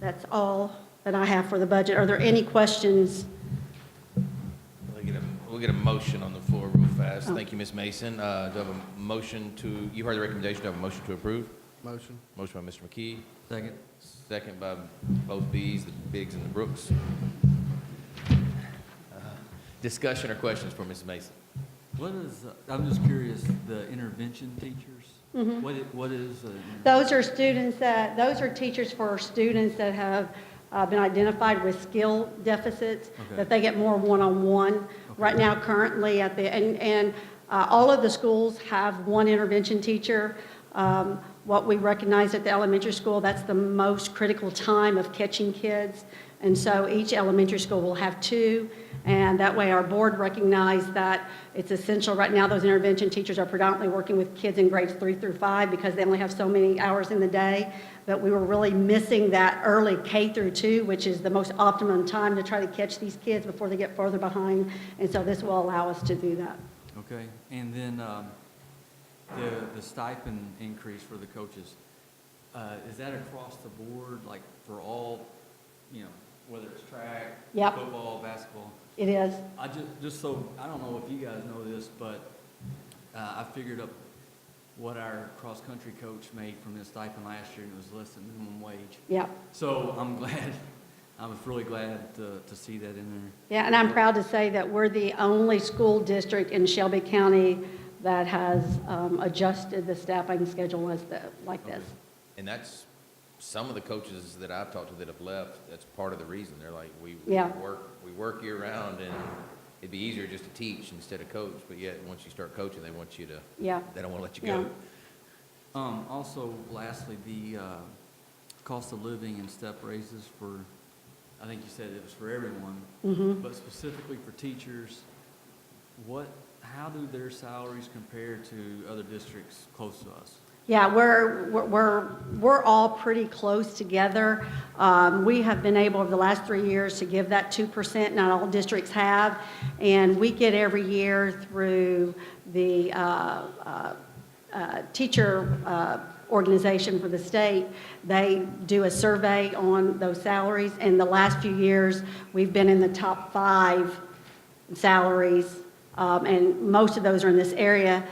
that's all that I have for the budget. Are there any questions? We'll get a motion on the floor real fast. Thank you, Ms. Mason. Do I have a motion to, you heard the recommendation, do I have a motion to approve? Motion. Motion by Mr. McKee. Second. Second by both Bs, the Biggs and the Brooks. Discussion or questions for Mrs. Mason? What is, I'm just curious, the intervention teachers? Mhm. What is? Those are those are teachers for students that have been identified with skill deficits, Okay. that they get more one-on-one. Right now, currently, all of the schools have one intervention teacher. What we recognize at the elementary school, that's the most critical time of catching kids. And so each elementary school will have two, and that way our board recognized that it's essential. Right now, those intervention teachers are predominantly working with kids in grades 3 through 5 because they only have so many hours in the day. But we were really missing that early K through 2, which is the most optimum time to try to catch these kids before they get further behind. And so this will allow us to do that. Okay, and then the stipend increase for the coaches, is that across the board, like for all, you know, whether it's track, Yep. football, basketball? It is. I just so, I don't know if you guys know this, but I figured up what our cross-country coach made from his stipend last year, and it was less than minimum wage. Yep. So I'm glad, I was really glad to see that in there. Yeah, and I'm proud to say that we're the only school district in Shelby County that has adjusted the staffing schedule like this. And that's, some of the coaches that I've talked to that have left, that's part of the reason. They're like, we Yeah. work year round, and it'd be easier just to teach instead of coach, but yet, once you start coaching, they want you to, Yeah. they don't want to let you Yeah. go. Also, lastly, the cost of living and step raises for, I think you said it was for everyone, Mhm. but specifically for teachers, how do their salaries compare to other districts close to us? Yeah, we're all pretty close together. We have been able over the last 3 years to give that 2%, not all districts have. And we get every year through the teacher organization for the state, they do a survey on those salaries. And the last few years, we've been in the top 5 salaries, and most of those are in this area.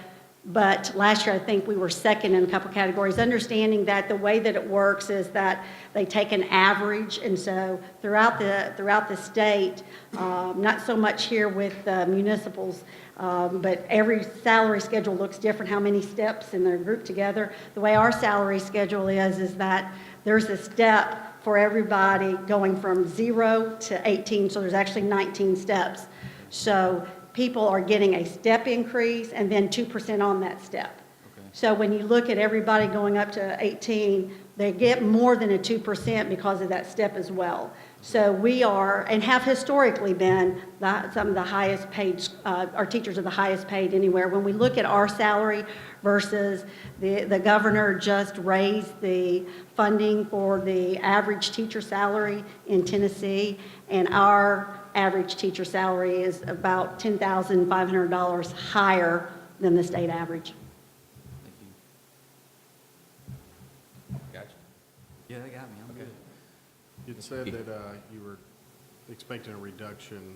But last year, I think we were second in a couple categories, understanding that the way that it works is that they take an average, and so throughout the state, not so much here with municipals, but every salary schedule looks different, how many steps, and they're grouped together. The way our salary schedule is that there's a step for everybody going from 0 to 18, so there's actually 19 steps. So people are getting a step increase and then 2% on that step. Okay. So when you look at everybody going up to 18, they get more than a 2% because of that step as well. So we are, and have historically been, some of the highest paid, our teachers are the highest paid anywhere. When we look at our salary versus the governor just raised the funding for the average teacher salary in Tennessee, and our average teacher salary is about $10,500 higher than the state average. Thank you. Gotcha. Yeah, they got me, I'm good. You'd said that you were expecting a reduction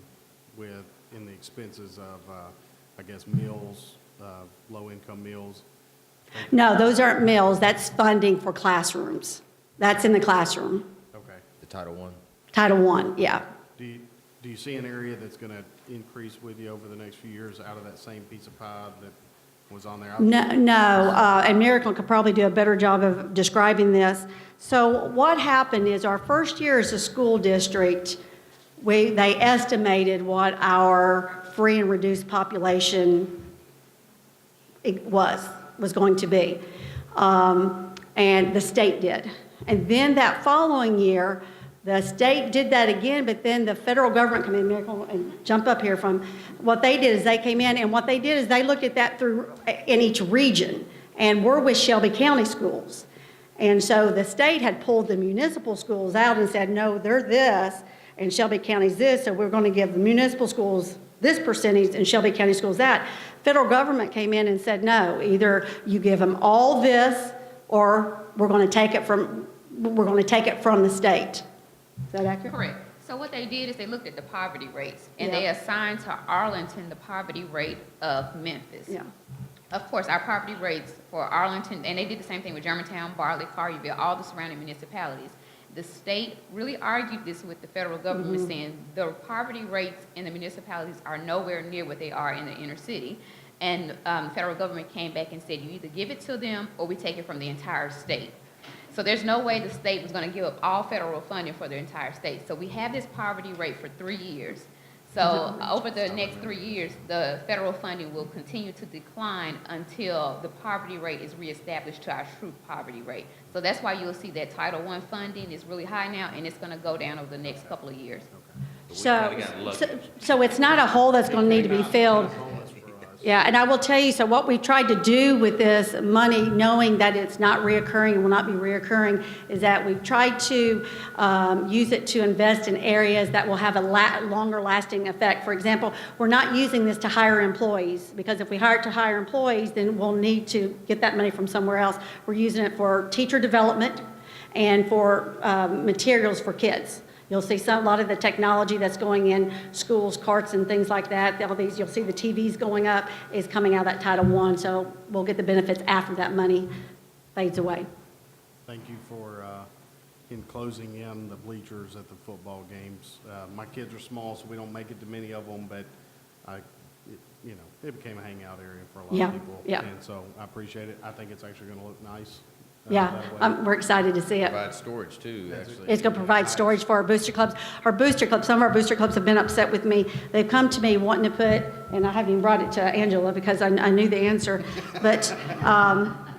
in the expenses of, I guess, meals, low-income meals. No, those aren't meals, that's funding for classrooms. That's in the classroom. Okay. The Title I. Title I, yeah. Do you see an area that's going to increase with you over the next few years out of that same piece of pie that was on there? No, and Miracle could probably do a better job of describing this. So what happened is our first year as a school district, they estimated what our free and reduced population was going to be, and the state did. And then that following year, the state did that again, but then the federal government came in, Miracle, and jump up here from, what they did is they came in, and what they did is they looked at that in each region, and we're with Shelby County schools. And so the state had pulled the municipal schools out and said, no, they're this, and Shelby County's this, so we're going to give the municipal schools this percentage and Shelby County schools that. Federal government came in and said, no, either you give them all this, or we're going to take it from the state. Is that accurate? Correct. So what they did is they looked at the poverty rates, and Yeah. they assigned to Arlington the poverty rate of Memphis. Yeah. Of course, our poverty rates for Arlington, and they did the same thing with Germantown, Bartlett, Collierville, all the surrounding municipalities. The state really argued this with the federal government, saying the poverty rates in the municipalities are nowhere near what they are in the inner city. And the federal government came back and said, you either give it to them or we take it from the entire state. So there's no way the state was going to give up all federal funding for the entire state. So we have this poverty rate for 3 years. So over the next 3 years, the federal funding will continue to decline until the poverty rate is reestablished to our true poverty rate. So that's why you'll see that Title I funding is really high now, and it's going to go down over the next couple of years. So it's not a hole that's going to need to be filled. Yeah, and I will tell you, so what we tried to do with this money, knowing that it's not reoccurring and will not be reoccurring, is that we've tried to use it to invest in areas that will have a longer lasting effect. For example, we're not using this to hire employees, because if we hire it to hire employees, then we'll need to get that money from somewhere else. We're using it for teacher development and for materials for kids. You'll see a lot of the technology that's going in schools, carts and things like that. All these, you'll see the TVs going up, is coming out of that Title I. So we'll get the benefits after that money fades away. Thank you for, in closing in the bleachers at the football games. My kids are small, so we don't make it to many of them, but it became a hangout area for a lot of people. Yeah. And so I appreciate it. I think it's actually going to look nice. Yeah, we're excited to see it. Provide storage too, actually. It's going to provide storage for our booster clubs. Some of our booster clubs have been upset with me. They've come to me wanting to put, and I haven't even brought it to Angela because I knew the answer, but,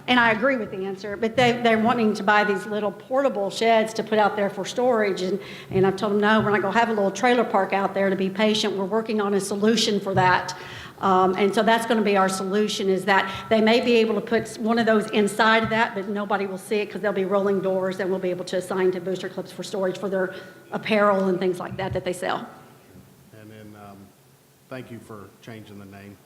and I agree with the answer, but they're wanting to buy these little portable sheds to put out there for storage, and I've told them, no, we're not going to have a little trailer park out there, to be patient. We're working on a solution for that. And so that's going to be our solution, is that they may be able to put one of those inside of that, but nobody will see it because there'll be rolling doors, and we'll be able to assign to booster clubs for storage for their apparel and things like that they sell. And then, thank you for changing the name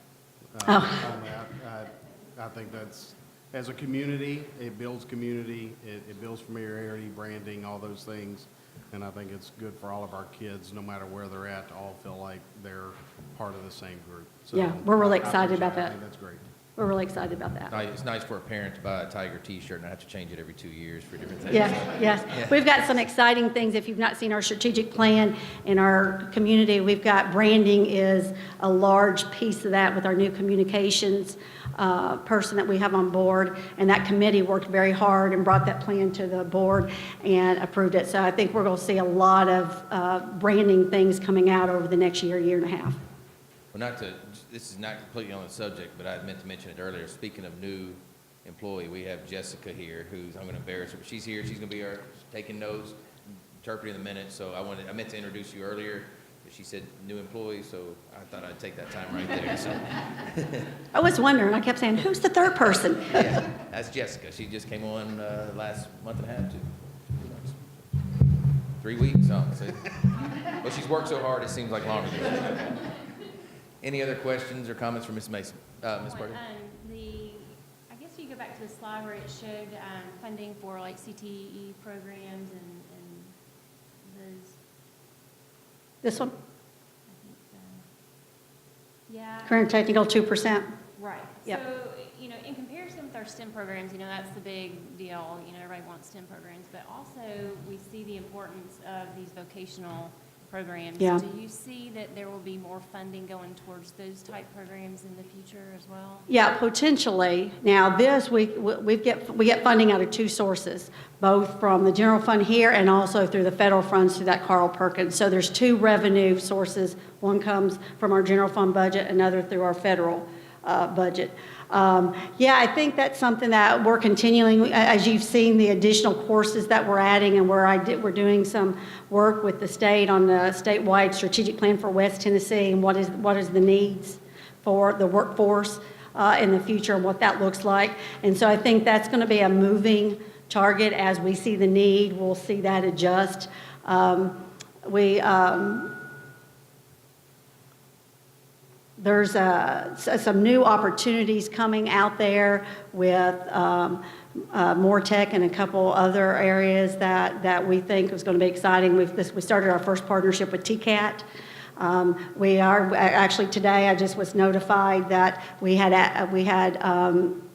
Oh. on that. I think that's, as a community, it builds community, it builds familiarity, branding, all those things. And I think it's good for all of our kids, no matter where they're at, to all feel like they're part of the same group. So Yeah, we're really excited about I that. think that's great. We're really excited about that. It's nice for a parent to buy a Tiger t-shirt and not have to change it every 2 years for different things. Yes, yes. Yeah. We've got some exciting things. If you've not seen our strategic plan in our community, we've got branding is a large piece of that with our new communications person that we have on board. And that committee worked very hard and brought that plan to the board and approved it. So I think we're going to see a lot of branding things coming out over the next year, year and a half. Well, this is not completely on the subject, but I meant to mention it earlier. Speaking of new employee, we have Jessica here, who's, I'm going to embarrass her, but she's here. She's going to be taking notes, interpreting the minutes. So I meant to introduce you earlier, but she said new employee, so I thought I'd take that time right there. So. I was wondering, I kept saying, who's the third person? Yeah, that's Jessica. She just came on last month and a half, 3 weeks. Oh, see? Well, she's worked so hard, it seems like longer than that. Any other questions or comments from Ms. Mason? Ms. Party? I guess you go back to the slide where it showed funding for like CTE programs and those. This one? I think so. Yeah. Current technical, 2%. Right. Yep. So, in comparison with our STEM programs, that's the big deal. Everybody wants STEM programs, but also we see the importance of these vocational programs. Yeah. Do you see that there will be more funding going towards those type programs in the future as well? Yeah, potentially. Now, this, we get funding out of two sources, both from the general fund here and also through the federal funds through that Carl Perkins. So there's two revenue sources. One comes from our general fund budget, another through our federal budget. Yeah, I think that's something that we're continuing, as you've seen the additional courses that we're adding, and we're doing some work with the state on the statewide strategic plan for West Tennessee and what is the needs for the workforce in the future and what that looks like. And so I think that's going to be a moving target. As we see the need, we'll see that adjust. There's some new opportunities coming out there with Moretech and a couple other areas that we think is going to be exciting. We started our first partnership with TCAT. We are actually today. I just was notified that we had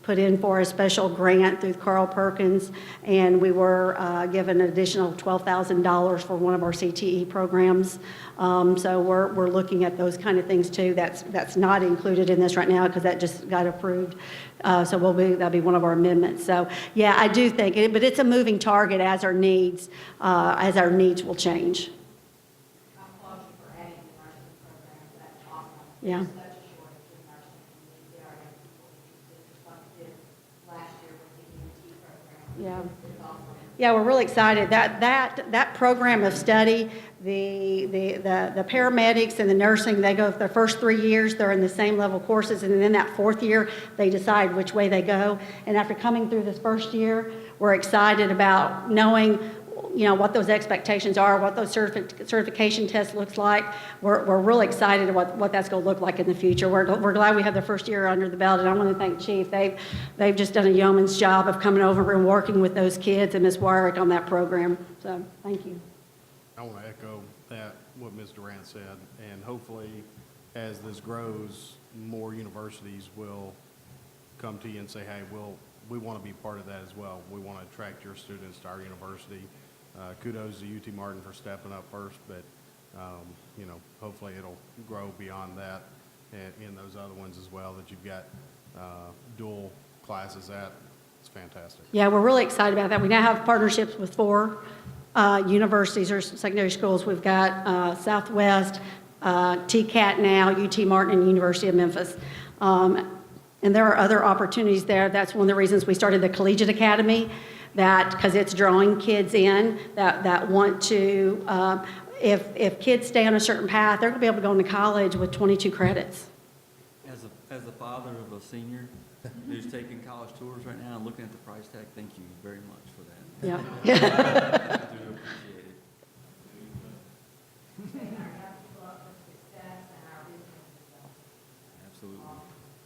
put in for a special grant through Carl Perkins, and we were given an additional $12,000 for one of our CTE programs. So we're looking at those kind of things too. That's not included in this right now because that just got approved. So that'll be one of our amendments. So yeah, I do think it, but it's a moving target as our needs will change. I applaud you for adding the nursing program. That's awesome. Yeah. There's such a shortage in nursing. There are people just like we did last year with the EMT program. Yeah. It's awesome. Yeah, we're really excited. That program of study, the paramedics and the nursing, they go their first 3 years, they're in the same level courses, and then that fourth year, they decide which way they go. And after coming through this first year, we're excited about knowing, what those expectations are, what those certification tests looks like. We're really excited about what that's going to look like in the future. We're glad we have the first year under the belt, and I want to thank Chief. They've just done a yeoman's job of coming over and working with those kids and Ms. Wyrick on that program. So, thank you. I want to echo what Ms. Durant said, and hopefully, as this grows, more universities will come to you and say, hey, we want to be part of that as well. We want to attract your students to our university. Kudos to UT Martin for stepping up first, but, hopefully it'll grow beyond that in those other ones as well that you've got dual classes at. It's fantastic. Yeah, we're really excited about that. We now have partnerships with 4 universities or secondary schools. We've got Southwest, TCAT now, UT Martin, and University of Memphis. And there are other opportunities there. That's one of the reasons we started the Collegiate Academy, because it's drawing kids in that want to, if kids stay on a certain path, they're going to be able to go into college with 22 credits. As a father of a senior who's taking college tours right now and looking at the price tag, thank you very much for that. Yeah. I do appreciate it. Setting our young people up for success and our business. Absolutely.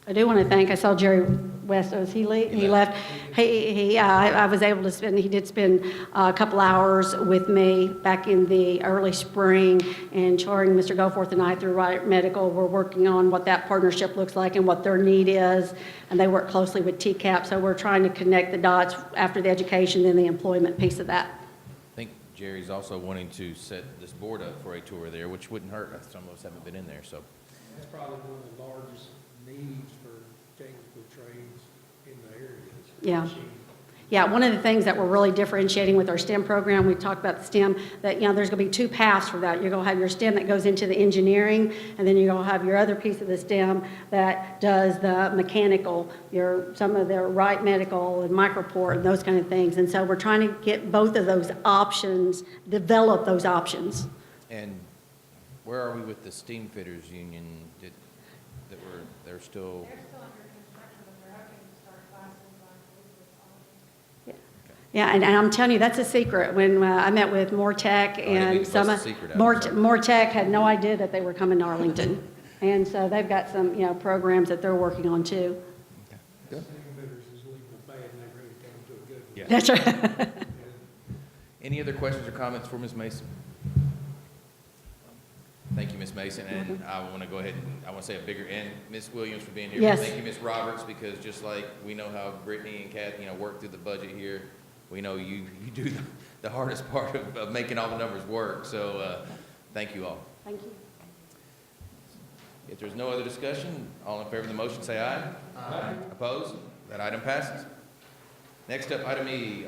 I do want to thank, I saw Jerry West, he left. I was able to he did spend a couple hours with me back in the early spring and charting Mr. Goforth and I through Wright Medical. We're working on what that partnership looks like and what their need is, and they work closely with TCAP, so we're trying to connect the dots after the education and the employment piece of that. I think Jerry's also wanting to set this board up for a tour there, which wouldn't hurt. Some of us haven't been in there, so. That's probably one of the largest needs for technical trades in the area. Yeah. Yeah, one of the things that we're really differentiating with our STEM program, we talked about the STEM, that, there's going to be 2 paths for that. You're going to have your STEM that goes into the engineering, and then you're going to have your other piece of the STEM that does the mechanical, some of their Wright Medical and Microport and those kind of things. And so we're trying to get both of those options, develop those options. And where are we with the steam fitters union? They're still. They're still under construction, but they're hoping to start classes on Yeah, and I'm telling you, that's a secret. When I met with Moretech and Moretech had no idea that they were coming to Arlington. And so they've got some, programs that they're working on too. Good. Yeah. That's right. Any other questions or comments for Ms. Mason? Thank you, Ms. Mason, and I want to go ahead and I want to say a bigger, and Ms. Williams for being here. Yes. Thank you, Ms. Roberts, because just like we know how Brittany and Kathy, work through the budget here, we know you do the hardest part of making all the numbers work. So thank you all. Thank you. If there's no other discussion, all in favor of the motion say aye. Aye. Opposed? That item passes. Next up, item E,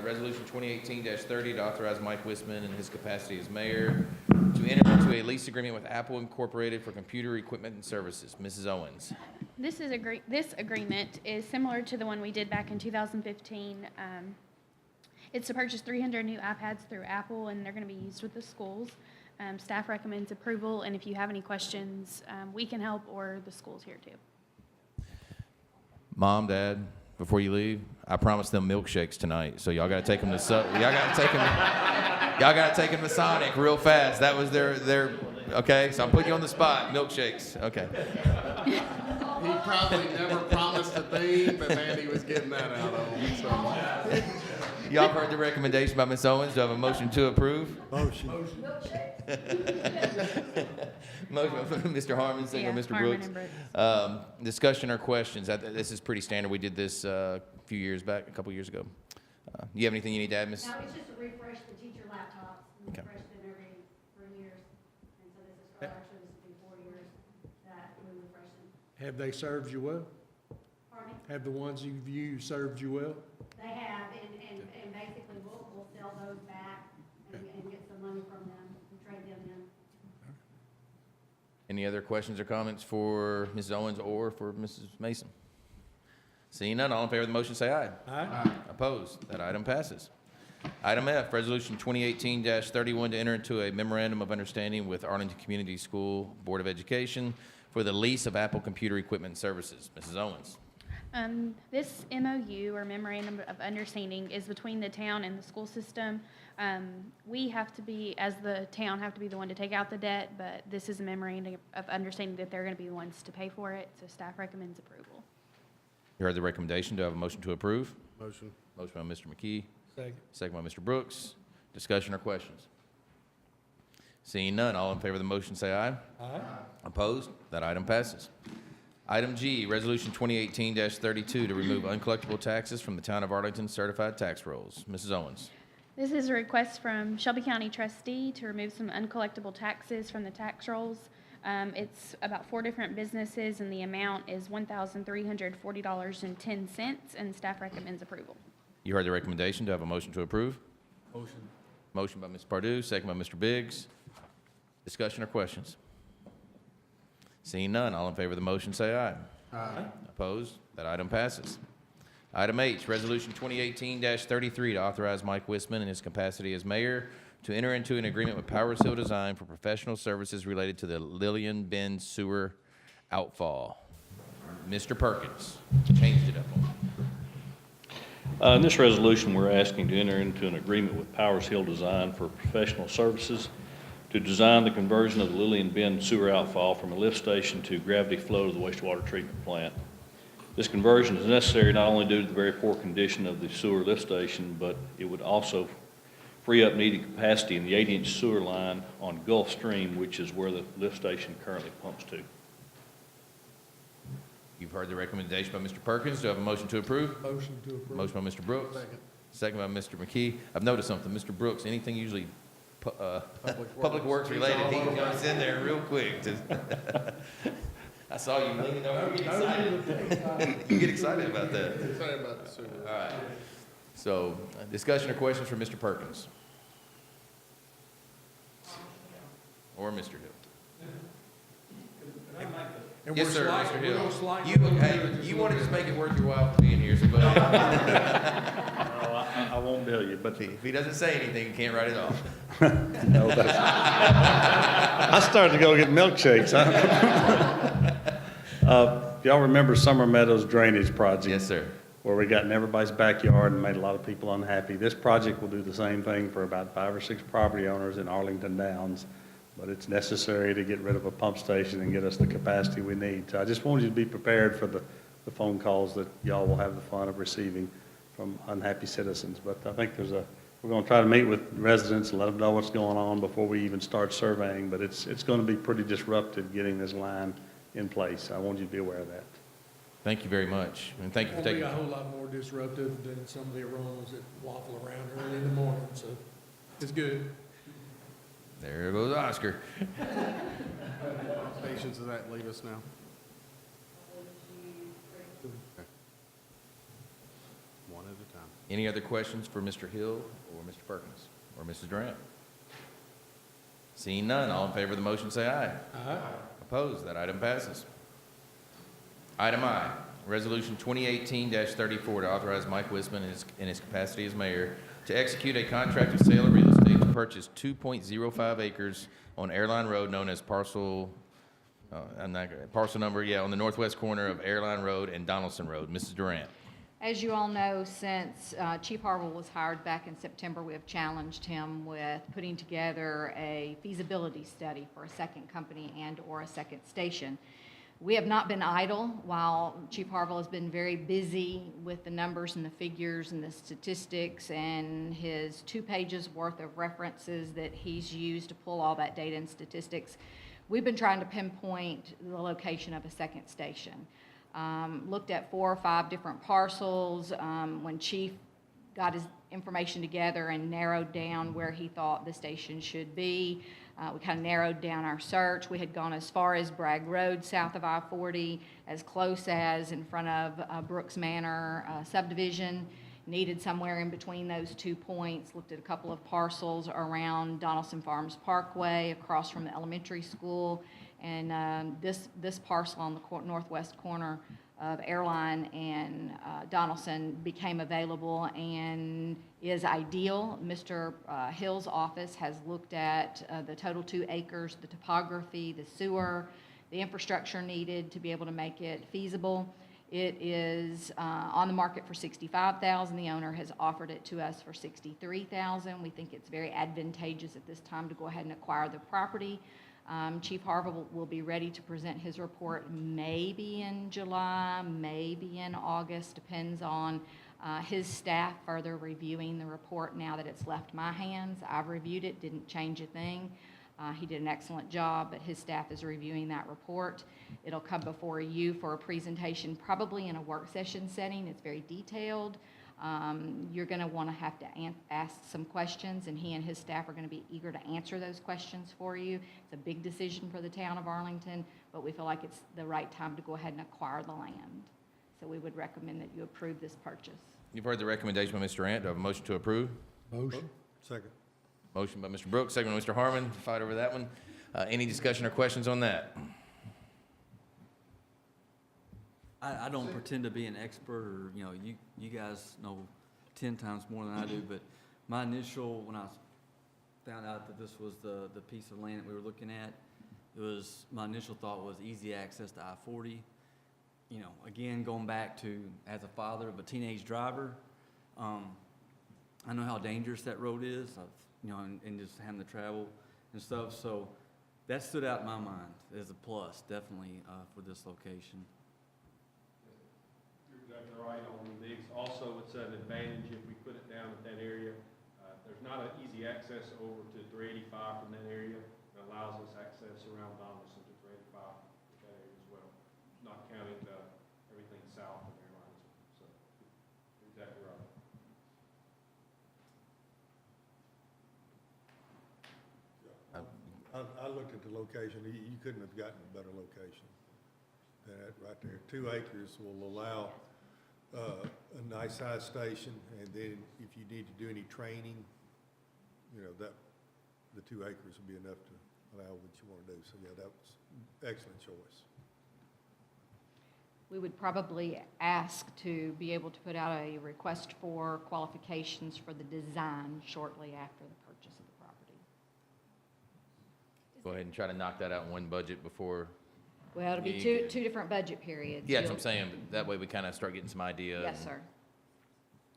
Resolution 2018-30 to authorize Mike Wisman in his capacity as mayor to enter into a lease agreement with Apple Incorporated for computer equipment and services. Mrs. Owens. This agreement is similar to the one we did back in 2015. It's to purchase 300 new iPads through Apple, and they're going to be used with the schools. Staff recommends approval, and if you have any questions, we can help, or the school's here too. Mom, Dad, before you leave, I promised them milkshakes tonight, so y'all got to take them to Sonic real fast. That was their okay. So I'm putting you on the spot. Milkshakes, okay. He probably never promised a thing, but man, he was getting that out of him. So. Y'all heard the recommendation by Ms. Owens. Do I have a motion to approve? Motion. Motion by Mr. Harmon, second by Yeah, Mr. Harmon Brooks. and Brooks. Discussion or questions? This is pretty standard. We did this a few years back, a couple years ago. You have anything you need to add, Ms.? No, it's just to refresh the teacher laptops, and Okay. refresh them every 3 years. And so this is, or actually, this will be 4 years that we refresh them. Have they served you well? Pardon me? Have the ones you've used served you well? They have, and basically we'll sell those back and get some money from them and trade them in. Any other questions or comments for Mrs. Owens or for Mrs. Mason? Seeing none, all in favor of the motion say aye. Aye. Opposed? That item passes. Item F, Resolution 2018-31 to enter into a memorandum of understanding with Arlington Community School Board of Education for the lease of Apple computer equipment and services. Mrs. Owens. This MOU, or Memorandum of Understanding, is between the town and the school system. We have to be, as the town, have to be the one to take out the debt, but this is a memorandum of understanding that they're going to be the ones to pay for it, so staff recommends approval. You heard the recommendation. Do I have a motion to approve? Motion. Motion by Mr. McKee, Second. second by Mr. Brooks. Discussion or questions? Seeing none, all in favor of the motion say aye. Aye. Opposed? That item passes. Item G, Resolution 2018-32 to remove uncollectible taxes from the Town of Arlington certified tax rolls. Mrs. Owens. This is a request from Shelby County trustee to remove some uncollectible taxes from the tax rolls. It's about 4 different businesses, and the amount is $1,340.10, and staff recommends approval. You heard the recommendation. Do I have a motion to approve? Motion. Motion by Ms. Pardue, second by Mr. Biggs. Discussion or questions? Seeing none, all in favor of the motion say aye. Aye. Opposed? That item passes. Item H, Resolution 2018-33 to authorize Mike Wisman in his capacity as mayor to enter into an agreement with Powers Hill Design for professional services related to the Lillian Bend sewer outfall. Mr. Perkins, changed it up on me. In this resolution, we're asking to enter into an agreement with Powers Hill Design for professional services to design the conversion of the Lillian Bend sewer outfall from a lift station to gravity flow to the wastewater treatment plant. This conversion is necessary not only due to the very poor condition of the sewer lift station, but it would also free up needed capacity in the 8-inch sewer line on Gulf Stream, which is where the lift station currently pumps to. You've heard the recommendation by Mr. Perkins. Do I have a motion to approve? Motion to approve. Motion by Mr. Brooks. Second. Second by Mr. McKee. I've noticed something. Mr. Brooks, anything usually Public Works related, he jumps in there real quick. I saw you leaning over. You get excited. You get excited about that. Excited about the sewer. All right. So, discussion or questions for Mr. Perkins? Or Mr. Hill? And Yes, we're sir, slight- Mr. we're Hill. gonna slightly You, look hey, at it you as want to well. just make it worth your while for being here, so go ahead. I won't tell you, but If he doesn't say anything, you can't write it off. no, I started to go get milkshakes. Y'all remember Summer Meadows Drainage Project? Yes, sir. Where we got in everybody's backyard and made a lot of people unhappy. This project will do the same thing for about 5 or 6 property owners in Arlington Downs, but it's necessary to get rid of a pump station and get us the capacity we need. So I just wanted you to be prepared for the phone calls that y'all will have the fun of receiving from unhappy citizens. But I think we're going to try to meet with residents and let them know what's going on before we even start surveying, but it's going to be pretty disruptive getting this line in place. I want you to be aware of that. Thank you very much, and thank you for Won't be taking. a whole lot more disruptive than some of the aromas that waffle around early in the morning, so it's good. There goes Oscar. Stations does that leave us now? Okay. One at a time. Any other questions for Mr. Hill or Mr. Perkins or Mrs. Durant? Seeing none, all in favor of the motion say aye. Aye. Opposed, that item passes. Item I, Resolution 2018-34 to authorize Mike Wisman in his capacity as mayor to execute a contract of sale of real estate to purchase 2.05 acres on Airline Road known as parcel number, on the northwest corner of Airline Road and Donaldson Road. Mrs. Durant. As you all know, since Chief Harville was hired back in September, we have challenged him with putting together a feasibility study for a second company and/or a second station. We have not been idle while Chief Harville has been very busy with the numbers and the figures and the statistics and his 2 pages worth of references that he's used to pull all that data and statistics. We've been trying to pinpoint the location of a second station. Looked at 4 or 5 different parcels. When Chief got his information together and narrowed down where he thought the station should be, we kind of narrowed down our search. We had gone as far as Bragg Road, south of I-40, as close as in front of Brooks Manor subdivision. Needed somewhere in between those 2 points. Looked at a couple of parcels around Donaldson Farms Parkway, across from the elementary school, and this parcel on the northwest corner of Airline and Donaldson became available and is ideal. Mr. Hill's office has looked at the total 2 acres, the topography, the sewer, the infrastructure needed to be able to make it feasible. It is on the market for $65,000. The owner has offered it to us for $63,000. We think it's very advantageous at this time to go ahead and acquire the property. Chief Harville will be ready to present his report maybe in July, maybe in August, depends on his staff further reviewing the report now that it's left my hands. I've reviewed it, didn't change a thing. He did an excellent job, but his staff is reviewing that report. It'll come before you for a presentation, probably in a work session setting. It's very detailed. You're going to want to have to ask some questions, and he and his staff are going to be eager to answer those questions for you. It's a big decision for the town of Arlington, but we feel like it's the right time to go ahead and acquire the land. So we would recommend that you approve this purchase. You've heard the recommendation by Mr. Ant. Do I have a motion to approve? Motion. Second. Motion by Mr. Brooks, second by Mr. Harmon. Fight over that one. Any discussion or questions on that? I don't pretend to be an expert, or, you know, you guys know 10 times more than I do, but my initial, when I found out that this was the piece of land that we were looking at, my initial thought was easy access to I-40. You know, again, going back to, as a father of a teenage driver, I know how dangerous that road is, and just having to travel and stuff, so that stood out in my mind as a plus, definitely, for this location. You're exactly right on these. Also, it's an advantage if we put it down at that area. There's not an easy access over to 385 from that area. It allows us access around Donaldson to 385 with that area as well, not counting everything south of Airlines. So, you're exactly right. I looked at the location, you couldn't have gotten a better location than that right there. 2 acres will allow a nice size station, and then if you need to do any training, you know, the 2 acres will be enough to allow what you want to do. So yeah, that was excellent choice. We would probably ask to be able to put out a request for qualifications for the design shortly after the purchase of the property. Go ahead and try to knock that out in one budget before. Well, it'll be you- two different budget periods. Yeah, that's what I'm saying, but that way we kind of start getting some idea. Yes, sir.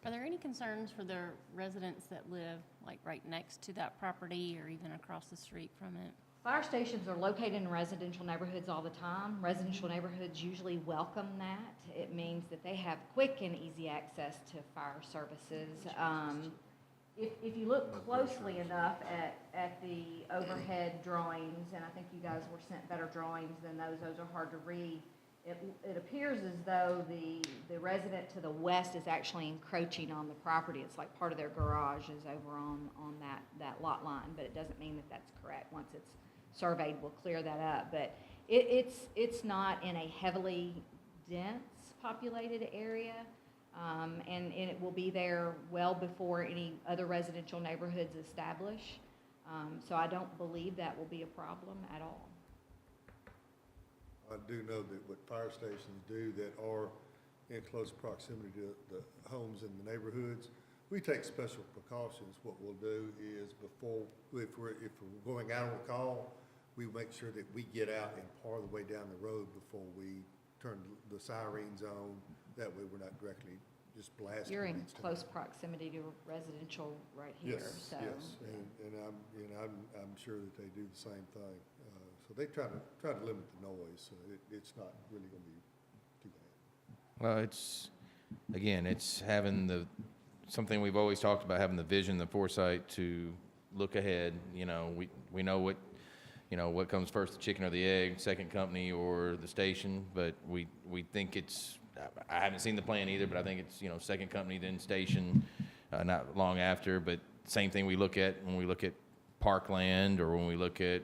Are there any concerns for the residents that live, like, right next to that property or even across the street from it? Fire stations are located in residential neighborhoods all the time. Residential neighborhoods usually welcome that. It means that they have quick and easy access to fire services. If you look closely enough at the overhead drawings, and I think you guys were sent better drawings than those are hard to read, it appears as though the resident to the west is actually encroaching on the property. It's like part of their garage is over on that lot line, but it doesn't mean that that's correct. Once it's surveyed, we'll clear that up. But it's not in a heavily dense populated area. And it will be there well before any other residential neighborhoods establish. So I don't believe that will be a problem at all. I do know that what fire stations do that are in close proximity to the homes in the neighborhoods, we take special precautions. What we'll do is if we're going out on a call, we make sure that we get out and part of the way down the road before we turn the sirens on. That way we're not directly just blasting. You're in close proximity to residential right here, Yes, so. yes, and I'm sure that they do the same thing. So they try to limit the noise, so it's not really gonna be too bad. Well, it's having something we've always talked about, having the vision, the foresight to look ahead. You know, we know what comes first, the chicken or the egg, second company or the station, but we think I haven't seen the plan either, but I think it's, second company, then station, not long after. But same thing we look at when we look at parkland, or when we look at,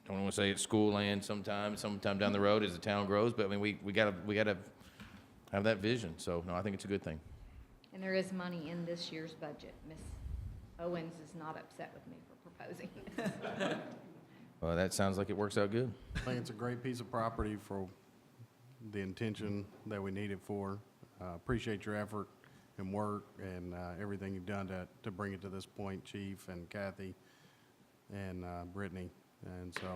don't want to say it's school land sometime down the road as the town grows, but I mean, we gotta have that vision. So, no, I think it's a good thing. And there is money in this year's budget. Ms. Owens is not upset with me for proposing this. Well, that sounds like it works out good. I think it's a great piece of property for the intention that we need it for. Appreciate your effort and work and everything you've done to bring it to this point, Chief and Kathy and Brittany. And so,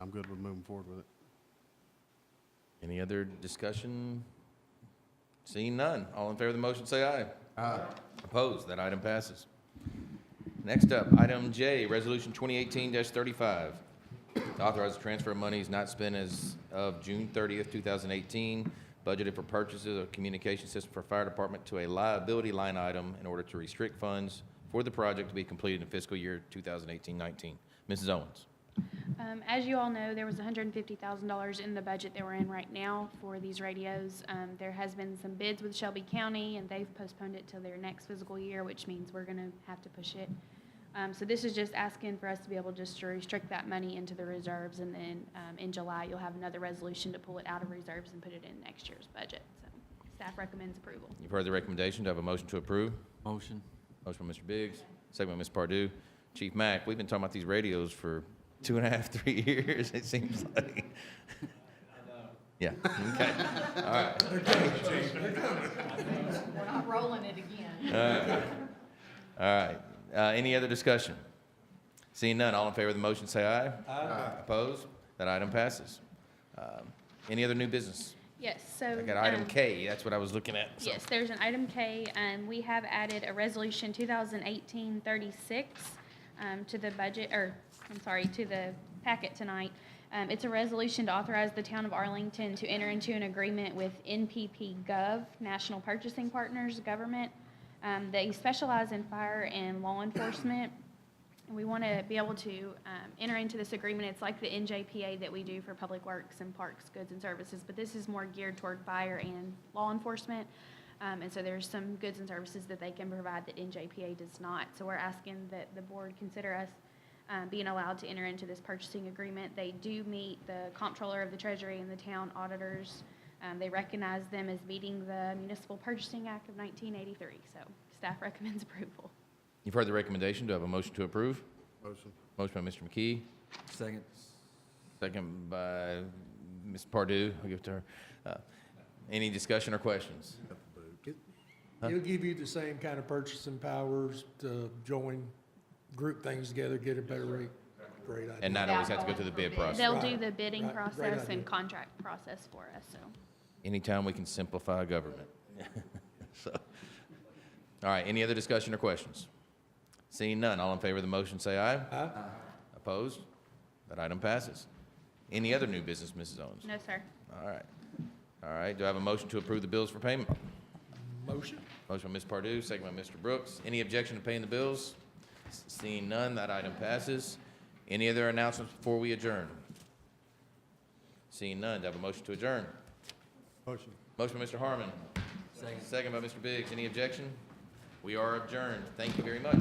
I'm good with moving forward with it. Any other discussion? Seeing none. All in favor of the motion, say aye. Aye. Opposed? That item passes. Next up, item J, Resolution 2018-35. To authorize the transfer of monies not spent as of June 30th, 2018, budgeted for purchases of communication system for fire department to a liability line item in order to restrict funds for the project to be completed in fiscal year 2018-19. Mrs. Owens. As you all know, there was $150,000 in the budget that we're in right now for these radios. There has been some bids with Shelby County, and they've postponed it till their next fiscal year, which means we're going to have to push it. So this is just asking for us to be able just to restrict that money into the reserves, and then in July, you'll have another resolution to pull it out of reserves and put it in next year's budget. So staff recommends approval. You've heard the recommendation. Do I have a motion to approve? Motion. Motion by Mr. Biggs, second by Ms. Pardue. Chief Mack, we've been talking about these radios for 2.5, 3 years, it seems like. Yeah, okay, all right. We're not rolling it again. All right, any other discussion? Seeing none, all in favor of the motion, say aye. Aye. Opposed? That item passes. Any other new business? Yes, so. I got item K, that's what I was looking at. so. Yes, there's an item K, and we have added a resolution 2018-36 to the budget, to the packet tonight. It's a resolution to authorize the town of Arlington to enter into an agreement with NPP Gov, National Purchasing Partners Government. They specialize in fire and law enforcement. And we want to be able to enter into this agreement. It's like the NJPA that we do for Public Works and Parks, Goods and Services, but this is more geared toward fire and law enforcement. And so there's some goods and services that they can provide that NJPA does not. So we're asking that the board consider us being allowed to enter into this purchasing agreement. They do meet the comptroller of the Treasury and the town auditors. They recognize them as meeting the Municipal Purchasing Act of 1983. So staff recommends approval. You've heard the recommendation. Do I have a motion to approve? Motion. Motion by Mr. McKee, Second. second by Ms. Pardue. I'll give it to her. Any discussion or questions? It'll give you the same kind of purchasing powers to join, group things together, get a better rate. Great idea. And not always have to go through the bid process. They'll do the bidding Right. Great process idea. and contract process for us, so. Anytime we can simplify government. So, all right, any other discussion or questions? Seeing none, all in favor of the motion, say aye. Aye. Opposed? That item passes. Any other new business, Mrs. Owens? No, sir. All right. All right, do I have a motion to approve the bills for payment? Motion? Motion by Ms. Pardue, second by Mr. Brooks. Any objection to paying the bills? Seeing none, that item passes. Any other announcements before we adjourn? Seeing none, do I have a motion to adjourn? Motion. Motion by Mr. Harmon. Second. Second by Mr. Biggs. Any objection? We are adjourned. Thank you very much.